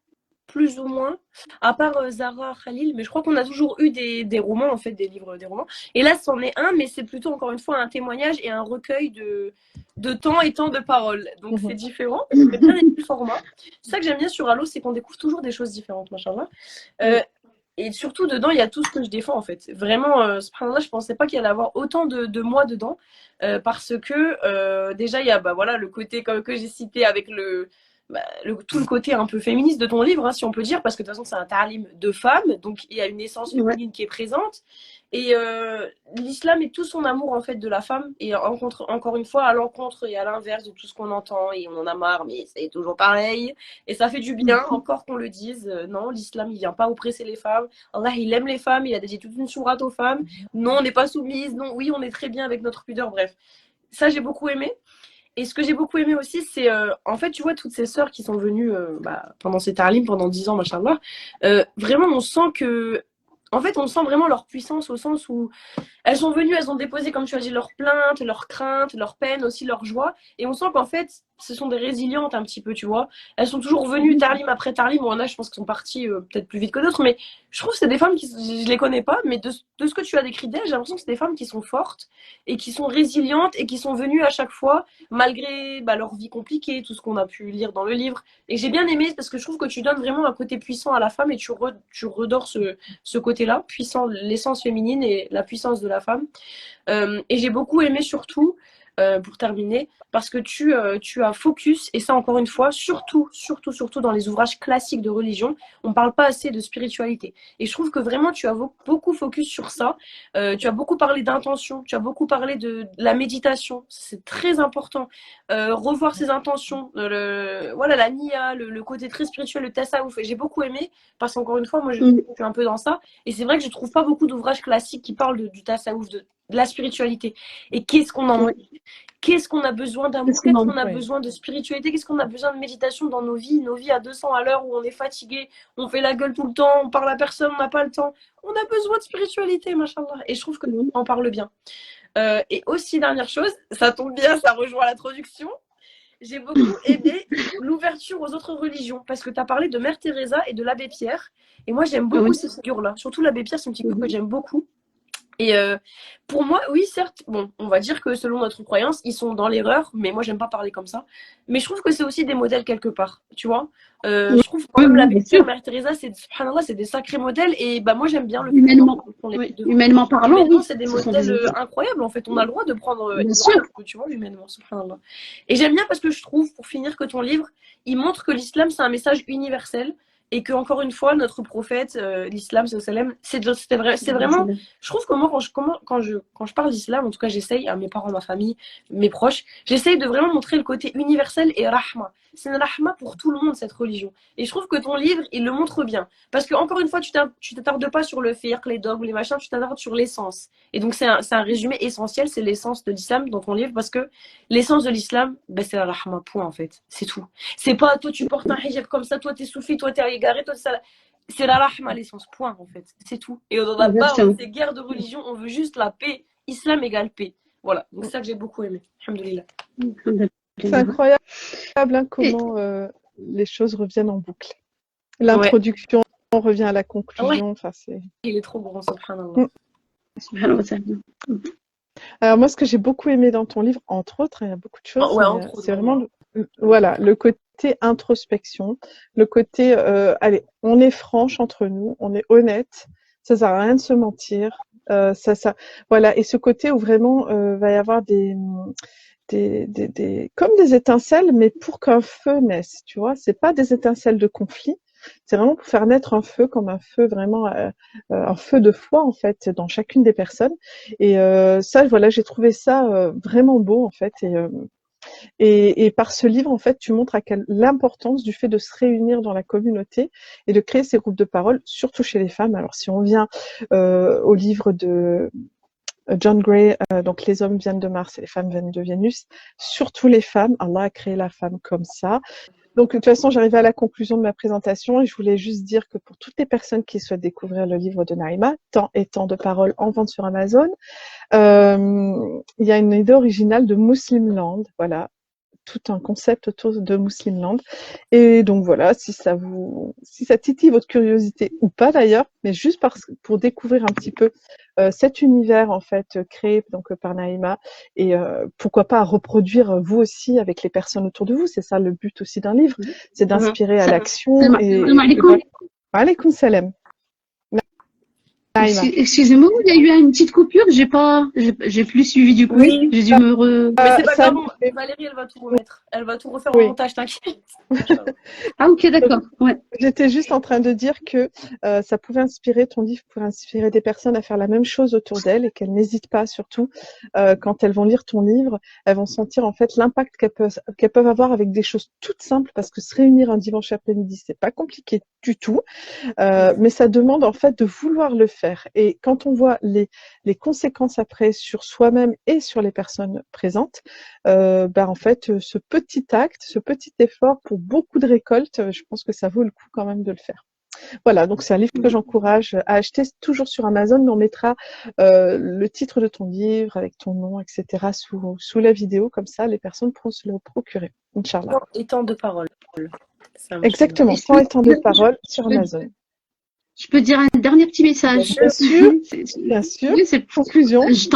plus ou moins, à part Zahra Khalil, mais je crois qu'on a toujours eu des romans, en fait, des livres, des romans. Et là, c'en est un, mais c'est plutôt, encore une fois, un témoignage et un recueil de temps et temps de paroles. Donc, c'est différent. J'ai bien aimé le format. C'est ça que j'aime bien sur Allo, c'est qu'on découvre toujours des choses différentes, machallah. Et surtout, dedans, il y a tout ce que je défends, en fait. Vraiment, subhanallah, je pensais pas qu'il y allait avoir autant de moi dedans. Parce que, déjà, il y a voilà, le côté que j'ai cité avec tout le côté un peu féministe de ton livre, hein, si on peut dire, parce que de toute façon, c'est un ta'lim de femmes, donc il y a une essence féminine qui est présente. Et l'islam est tout son amour, en fait, de la femme, et encore une fois, à l'encontre et à l'inverse de tout ce qu'on entend, et on en a marre, mais c'est toujours pareil. Et ça fait du bien, encore qu'on le dise. Non, l'islam, il vient pas oppresser les femmes. Allah, il aime les femmes, il a dédié toute une sourate aux femmes. Non, on n'est pas soumise. Non, oui, on est très bien avec notre pudeur. Bref, ça, j'ai beaucoup aimé. Et ce que j'ai beaucoup aimé aussi, c'est en fait, tu vois, toutes ces sœurs qui sont venues pendant ces ta'lim, pendant 10 ans, machallah, vraiment, on sent que. En fait, on sent vraiment leur puissance au sens où elles sont venues, elles ont déposé, comme tu as dit, leurs plaintes, leurs craintes, leurs peines, aussi leurs joies. Et on sent qu'en fait, ce sont des résilientes un petit peu, tu vois. Elles sont toujours venues tarlim après tarlim. Bon, là, je pense qu'elles sont parties peut-être plus vite que d'autres, mais je trouve que c'est des femmes qui, je les connais pas, mais de ce que tu as décrit d'elles, j'ai l'impression que c'est des femmes qui sont fortes et qui sont résilientes et qui sont venues à chaque fois, malgré leur vie compliquée, tout ce qu'on a pu lire dans le livre. Et j'ai bien aimé parce que je trouve que tu donnes vraiment un côté puissant à la femme et tu redors ce côté-là, puissant, l'essence féminine et la puissance de la femme. Et j'ai beaucoup aimé surtout, pour terminer, parce que tu as focus, et ça encore une fois, surtout dans les ouvrages classiques de religion, on ne parle pas assez de spiritualité. Et je trouve que vraiment tu as beaucoup focus sur ça. Tu as beaucoup parlé d'intention, tu as beaucoup parlé de la méditation, c'est très important. Revoir ses intentions, voilà, la niya, le côté très spirituel, le tasawwuf. Et j'ai beaucoup aimé, parce qu'encore une fois, moi je suis un peu dans ça, et c'est vrai que je trouve pas beaucoup d'ouvrages classiques qui parlent du tasawwuf, de la spiritualité. Et qu'est-ce qu'on en Qu'est-ce qu'on a besoin d'amour, qu'est-ce qu'on a besoin de spiritualité, qu'est-ce qu'on a besoin de méditation dans nos vies à 200 à l'heure où on est fatigué, on fait la gueule tout le temps, on parle à personne, on n'a pas le temps. On a besoin de spiritualité, machallah. Et je trouve que nous, on en parle bien. Et aussi, dernière chose, ça tombe bien, ça rejoint l'introduction. J'ai beaucoup aimé l'ouverture aux autres religions parce que tu as parlé de Mère Teresa et de l'abbé Pierre. Et moi, j'aime beaucoup ces figures-là. Surtout l'abbé Pierre, c'est une figure que j'aime beaucoup. Et pour moi, oui, certes, bon, on va dire que selon notre croyance, ils sont dans l'erreur, mais moi, j'aime pas parler comme ça. Mais je trouve que c'est aussi des modèles quelque part, tu vois. Je trouve quand même l'abbé Pierre, Mère Teresa, subhanallah, c'est des sacrés modèles. Et moi, j'aime bien le humainement parlant, oui, c'est des modèles incroyables. En fait, on a le droit de prendre tu vois, humainement, subhanallah. Et j'aime bien parce que je trouve, pour finir, que ton livre, il montre que l'islam, c'est un message universel. Et que, encore une fois, notre prophète, l'islam, c'est vraiment. Je trouve que moi, quand je parle d'islam, en tout cas, j'essaye, à mes parents, ma famille, mes proches, j'essaye de vraiment montrer le côté universel et rahma. C'est une rahma pour tout le monde, cette religion. Et je trouve que ton livre, il le montre bien. Parce que, encore une fois, tu t'attardes pas sur le fiqh, les dogmes, les machins, tu t'attardes sur l'essence. Et donc, c'est un résumé essentiel, c'est l'essence de l'islam dans ton livre, parce que l'essence de l'islam, c'est la rahma, point, en fait. C'est tout. C'est pas, toi, tu portes un hijab comme ça, toi, t'es soufi, toi, t'es égaré, toi, ça. C'est la rahma, l'essence, point, en fait. C'est tout. Et on n'a pas ces guerres de religion, on veut juste la paix. Islam égale paix. Voilà. Donc, c'est ça que j'ai beaucoup aimé. Alhamdoulilah. C'est incroyable comment les choses reviennent en boucle. L'introduction revient à la conclusion. Enfin, il est trop grand, subhanallah. Alors moi, ce que j'ai beaucoup aimé dans ton livre, entre autres, il y a beaucoup de choses, c'est vraiment le côté introspection, le côté, allez, on est franche entre nous, on est honnête, ça sert à rien de se mentir, voilà, et ce côté où vraiment va y avoir comme des étincelles, mais pour qu'un feu naisse, tu vois, c'est pas des étincelles de conflit, c'est vraiment pour faire naître un feu, comme un feu vraiment, un feu de foi en fait, dans chacune des personnes. Et ça, voilà, j'ai trouvé ça vraiment beau en fait. Et par ce livre, en fait, tu montres l'importance du fait de se réunir dans la communauté et de créer ces groupes de parole, surtout chez les femmes. Alors, si on vient au livre de John Gray, donc les hommes viennent de Mars et les femmes viennent de Vénus, surtout les femmes, Allah a créé la femme comme ça. Donc, de toute façon, j'arrivais à la conclusion de ma présentation et je voulais juste dire que pour toutes les personnes qui souhaitent découvrir le livre de Naïma, Temps et temps de paroles en vente sur Amazon, il y a une idée originale de Muslim Land, voilà. tout un concept autour de Muslimland. Et donc voilà, si ça titille votre curiosité ou pas d'ailleurs, mais juste pour découvrir un petit peu cet univers en fait créé donc par Naïma et pourquoi pas reproduire vous aussi avec les personnes autour de vous. C'est ça le but aussi d'un livre, c'est d'inspirer à l'action. Salam alaikum. Alaykoum salam. Naïma. Excusez-moi, il y a eu une petite coupure, j'ai plus suivi du coup. Oui. J'ai dû me re... Mais c'est pas ça- grave, Valérie, elle va tout remettre. Elle va tout refaire Oui. en montage, t'inquiète. Ah ok, d'accord. Ouais. J'étais juste en train de dire que ça pouvait inspirer, ton livre pouvait inspirer des personnes à faire la même chose autour d'elles et qu'elles n'hésitent pas, surtout quand elles vont lire ton livre, elles vont sentir en fait l'impact qu'elles peuvent avoir avec des choses toutes simples, parce que se réunir un dimanche après-midi, c'est pas compliqué du tout, mais ça demande en fait de vouloir le faire. Et quand on voit les conséquences après sur soi-même et sur les personnes présentes, en fait, ce petit acte, ce petit effort pour beaucoup de récoltes, je pense que ça vaut le coup quand même de le faire. Voilà, donc c'est un livre que j'encourage à acheter, toujours sur Amazon, mais on mettra le titre de ton livre avec ton nom, etc. sous la vidéo, comme ça les personnes pourront se le procurer, Inch'Allah. Et temps de parole. Exactement, temps et temps de parole sur Amazon. Je peux dire un dernier petit message. Bien sûr, bien sûr. Oui, c'est conclusion. Je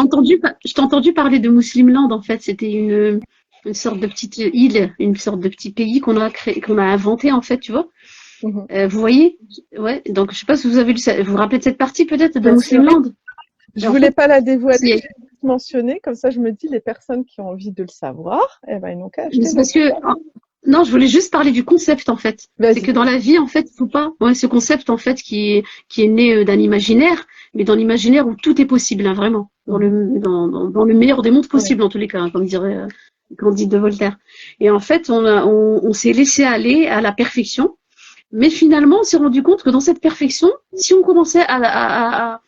t'ai entendu parler de Muslimland, en fait. C'était une sorte de petite île, une sorte de petit pays qu'on a créé, qu'on a inventé, en fait, tu vois. Vous voyez? Ouais. Donc, je sais pas si vous avez lu ça. Vous vous rappelez de cette partie, peut-être, de Muslimland? Je voulais pas la dévoiler, j'ai juste mentionné, comme ça je me dis, les personnes qui ont envie de le savoir, ils n'ont qu'à acheter. C'est parce que, non, je voulais juste parler du concept, en fait. C'est que dans la vie, en fait, il faut pas, ce concept, en fait, qui est né d'un imaginaire, mais dans l'imaginaire où tout est possible, hein, vraiment. Dans le meilleur des mondes possibles, en tous les cas, hein, comme dirait Candide de Voltaire. Et en fait, on s'est laissé aller à la perfection, mais finalement, on s'est rendu compte que dans cette perfection, si on commençait à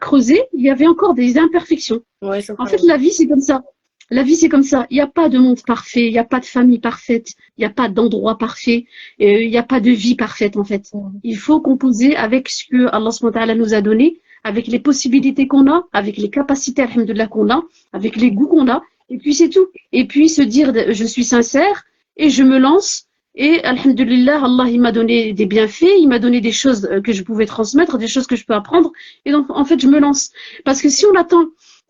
creuser, il y avait encore des imperfections. Ouais, en fait, la vie, c'est comme ça. La vie, c'est comme ça. Il n'y a pas de monde parfait, il n'y a pas de famille parfaite, il n'y a pas d'endroit parfait, il n'y a pas de vie parfaite, en fait. Il faut composer avec ce que Allah subhanahu wa ta'ala nous a donné, avec les possibilités qu'on a, avec les capacités, alhamdoulilah, qu'on a, avec les goûts qu'on a, et puis c'est tout. Et puis se dire, je suis sincère, et je me lance, et alhamdoulilah, Allah, il m'a donné des bienfaits, il m'a donné des choses que je pouvais transmettre, des choses que je peux apprendre, et donc, en fait, je me lance. Parce que si on attend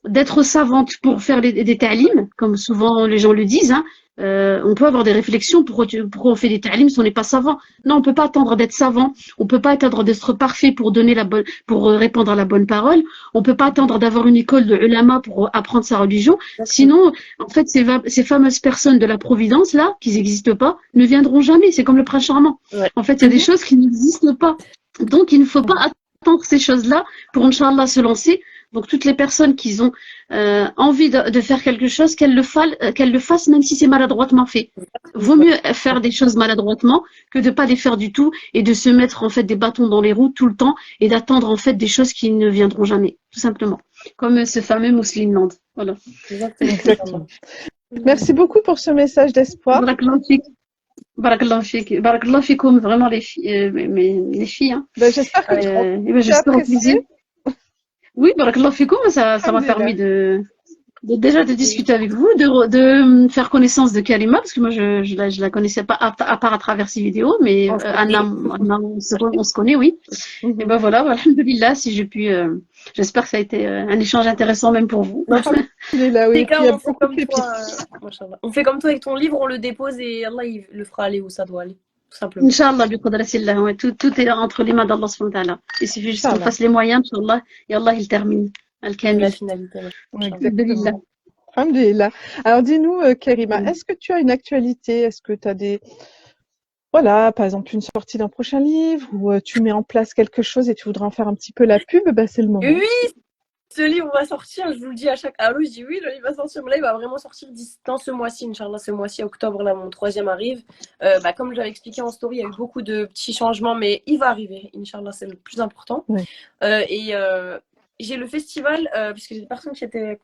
d'être savante pour faire des ta'lim, comme souvent les gens le disent, hein, on peut avoir des réflexions pourquoi on fait des ta'lim si on n'est pas savant. Non, on peut pas attendre d'être savant, on peut pas attendre d'être parfait pour répondre à la bonne parole, on peut pas attendre d'avoir une école de ulama pour apprendre sa religion. Sinon, en fait, ces fameuses personnes de la providence là, qui n'existent pas, ne viendront jamais. C'est comme le prince charmant. En fait, il y a des choses qui n'existent pas. Donc, il ne faut pas attendre ces choses-là pour, Inch'Allah, se lancer. Donc, toutes les personnes qui ont envie de faire quelque chose, qu'elles le fassent même si c'est maladroitement fait. Vaut mieux faire des choses maladroitement que de pas les faire du tout et de se mettre en fait des bâtons dans les roues tout le temps et d'attendre en fait des choses qui ne viendront jamais, tout simplement. Comme ce fameux Muslimland. Voilà. Exactement. Merci beaucoup pour ce message d'espoir. Barakallah fikoum, vraiment les filles, les filles. Hein. J'espère que tu as apprécié. Oui, barakallah fikoum, ça m'a permis déjà de discuter avec vous, de faire connaissance de Karima, parce que moi je la connaissais pas à part à travers ces vidéos, mais Anna, on se connaît, oui. Et ben voilà, alhamdoulilah, si j'ai pu, j'espère que ça a été un échange intéressant même pour vous. Alhamdoulilah, oui. On fait comme toi avec ton livre, on le dépose et Allah il le fera aller où ça doit aller. Tout simplement. Inch'Allah, ouais, tout est entre les mains d'Allah subhanahu wa ta'ala. Il suffit juste qu'on fasse les moyens, Inch'Allah, et Allah il termine. La finalité. Exactement. Alhamdoulilah. Alors dis-nous, Karima, est-ce que tu as une actualité? Est-ce que tu as voilà, par exemple une sortie d'un prochain livre, ou tu mets en place quelque chose et tu voudrais en faire un petit peu la pub? C'est le moment. Oui, ce livre va sortir, je vous le dis à chaque je dis oui, le livre va sortir, mais là il va vraiment sortir dans ce mois-ci, Inch'Allah, ce mois-ci, octobre, là mon 3e arrive. Comme je l'avais expliqué en story, il y a eu beaucoup de petits changements, mais il va arriver, Inch'Allah, c'est le plus important. J'ai le festival, puisque j'ai des personnes qui étaient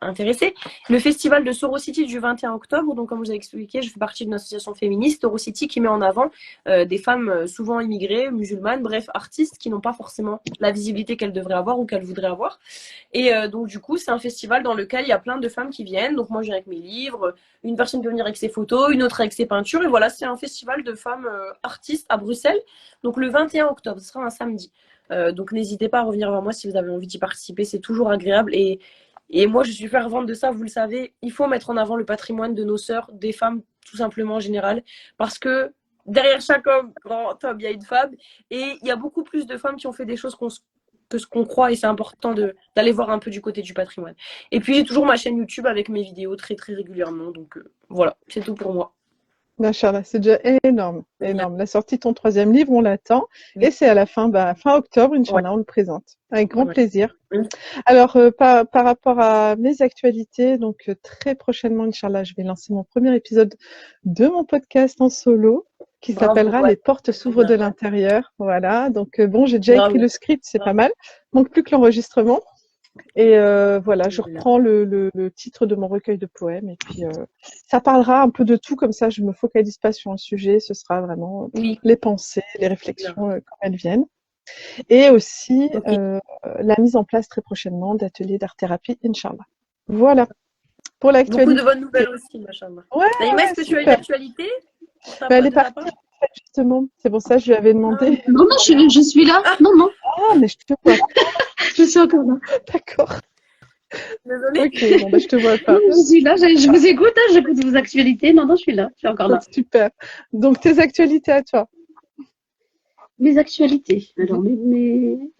intéressés. Le festival de Sorocity du 21 octobre, donc comme je vous ai expliqué, je fais partie d'une association féministe, Sorocity, qui met en avant des femmes souvent immigrées, musulmanes, bref, artistes qui n'ont pas forcément la visibilité qu'elles devraient avoir ou qu'elles voudraient avoir. Et donc du coup, c'est un festival dans lequel il y a plein de femmes qui viennent. Donc moi, je viens avec mes livres, une personne peut venir avec ses photos, une autre avec ses peintures. Et voilà, c'est un festival de femmes artistes à Bruxelles. Donc le 21 octobre, ce sera un samedi. Donc n'hésitez pas à revenir vers moi si vous avez envie d'y participer, c'est toujours agréable. Et moi, je suis fervente de ça, vous le savez. Il faut mettre en avant le patrimoine de nos sœurs, des femmes, tout simplement en général. Parce que derrière chaque homme, grand homme, il y a une femme. Et il y a beaucoup plus de femmes qui ont fait des choses que ce qu'on croit. Et c'est important d'aller voir un peu du côté du patrimoine. Et puis, j'ai toujours ma chaîne YouTube avec mes vidéos très, très régulièrement. Donc voilà, c'est tout pour moi. Machallah, c'est déjà énorme, énorme. La sortie de ton 3e livre, on l'attend. Oui. Et c'est à la fin octobre, Inch'Allah, Ouais. on le présente. Avec grand Ouais. plaisir. Oui. Alors, par rapport à mes actualités, donc très prochainement, Inch'Allah, je vais lancer mon premier épisode de mon podcast en solo qui Bravo, s'appellera ouais. Les portes s'ouvrent de l'intérieur. Voilà. Donc, bon, j'ai déjà Bravo. écrit le script, c'est pas mal. Manque plus que l'enregistrement. Et voilà, je reprends le titre de mon recueil de poèmes et puis ça parlera un peu de tout, comme ça je me focalise pas sur un sujet, ce sera vraiment Oui. les pensées, les réflexions comme elles viennent. Et aussi Ok. la mise en place très prochainement d'ateliers d'art-thérapie, Inch'Allah. Voilà pour Beaucoup l'actualité. de bonnes nouvelles aussi, machallah. Ouais, Naïma, est-ce que tu as une super. actualité Elle est partie, en fait, justement. C'est pour ça que je lui avais demandé. Non, non, je suis là. Non, non, Ah, mais je te vois pas. je suis encore là. D'accord. Désolée. Ok, bon, bah, je te vois pas. Non, je suis là, je vous écoute, hein, j'écoute vos actualités. Non, non, je suis là, je suis encore là. Super. Donc, tes actualités à toi. Mes actualités. Alors,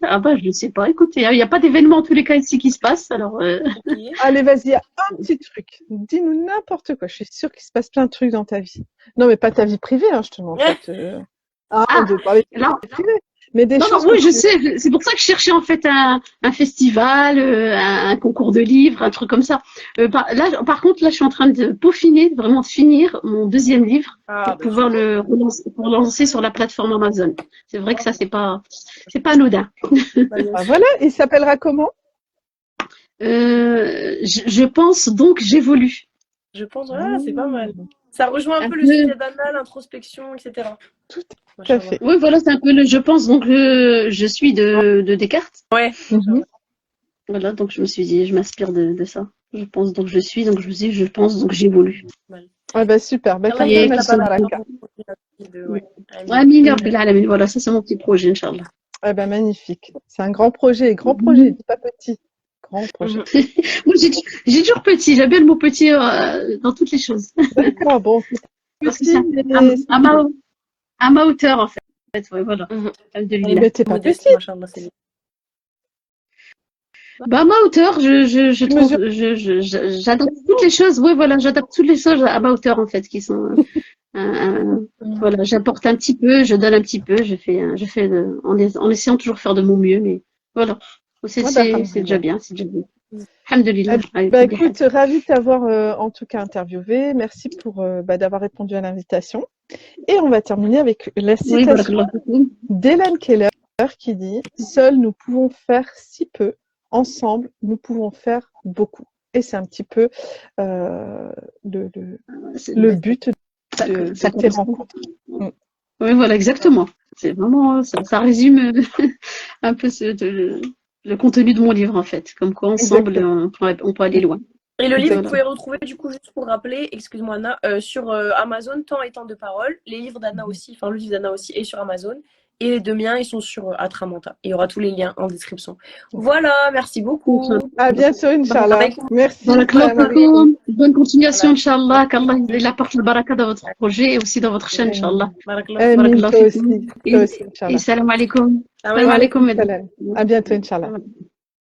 ah bah, je ne sais pas. Écoutez, il n'y a pas d'événement en tous les cas ici qui se passe. Alors, Ok. Allez, vas-y, un petit truc. Dis-nous n'importe quoi. Je suis sûre qu'il se passe plein de trucs dans ta vie. Non, mais pas ta vie privée, hein, je te demande pas de parler de ta là, vie privée. Mais des non, choses. oui, je sais. C'est pour ça que je cherchais en fait un festival, un concours de livres, un truc comme ça. Par contre, là, je suis en train de peaufiner, vraiment de finir mon 2e livre pour pouvoir le relancer sur la plateforme Amazon. C'est vrai que ça, c'est pas anodin. Ah, voilà, il s'appellera comment? Je pense donc j'évolue. Je pense, c'est pas mal. Ça rejoint un peu le sujet d'Anna, l'introspection, etc. Tout à fait. Oui, voilà, c'est un peu je pense, donc je suis de Descartes. Ouais. Voilà, donc je me suis dit, je m'inspire de ça. Je pense, donc je suis, donc je me suis dit, je pense, donc j'évolue. Ah bah super. Bah, Et Amin ya Rabbil Alamin. Voilà, ça c'est mon petit projet, Inch'Allah. Ah bah magnifique. C'est un grand projet, projet, dis pas petit. Grand projet. Moi, j'ai toujours petit, j'aime bien le mot petit dans toutes les choses. D'accord, bon. Parce que c'est à ma hauteur, en fait. Ouais, voilà. Mais t'es pas petit. Bah, à ma hauteur, je trouve, j'adapte toutes les choses. Ouais, voilà, j'adapte toutes les choses à ma hauteur, en fait, qui sont, voilà, j'apporte un petit peu, je donne un petit peu, je fais en essayant toujours de faire de mon mieux, mais voilà. C'est déjà bien, c'est déjà bien. Alhamdulillah. Bah, écoute, ravie de t'avoir en tout cas interviewé. Merci pour d'avoir répondu à l'invitation. Et on va terminer avec la citation d'Hélène Keller qui dit « Seuls nous pouvons faire si peu, ensemble nous pouvons faire beaucoup ». Et c'est un petit peu le but de tes rencontres. Oui, voilà, exactement. C'est vraiment, ça résume un peu le contenu de mon livre, en fait. Comme quoi, ensemble, on peut aller loin. Et le livre, vous pouvez retrouver, du coup, juste pour rappeler, excuse-moi Anna, sur Amazon, Temps et Temps de parole. Les livres d'Anna aussi, enfin le livre d'Anna aussi est sur Amazon. Et les 2 miens, ils sont sur Atramanta. Il y aura tous les liens en description. Voilà, merci beaucoup. À bientôt, Inch'Allah. Merci. Bonne continuation, Inch'Allah. Qu'Allah il apporte le baraka dans votre projet et aussi dans votre chaîne, Inch'Allah. Toi aussi, et salam alaikum. Salam alaikum. À bientôt, Inch'Allah.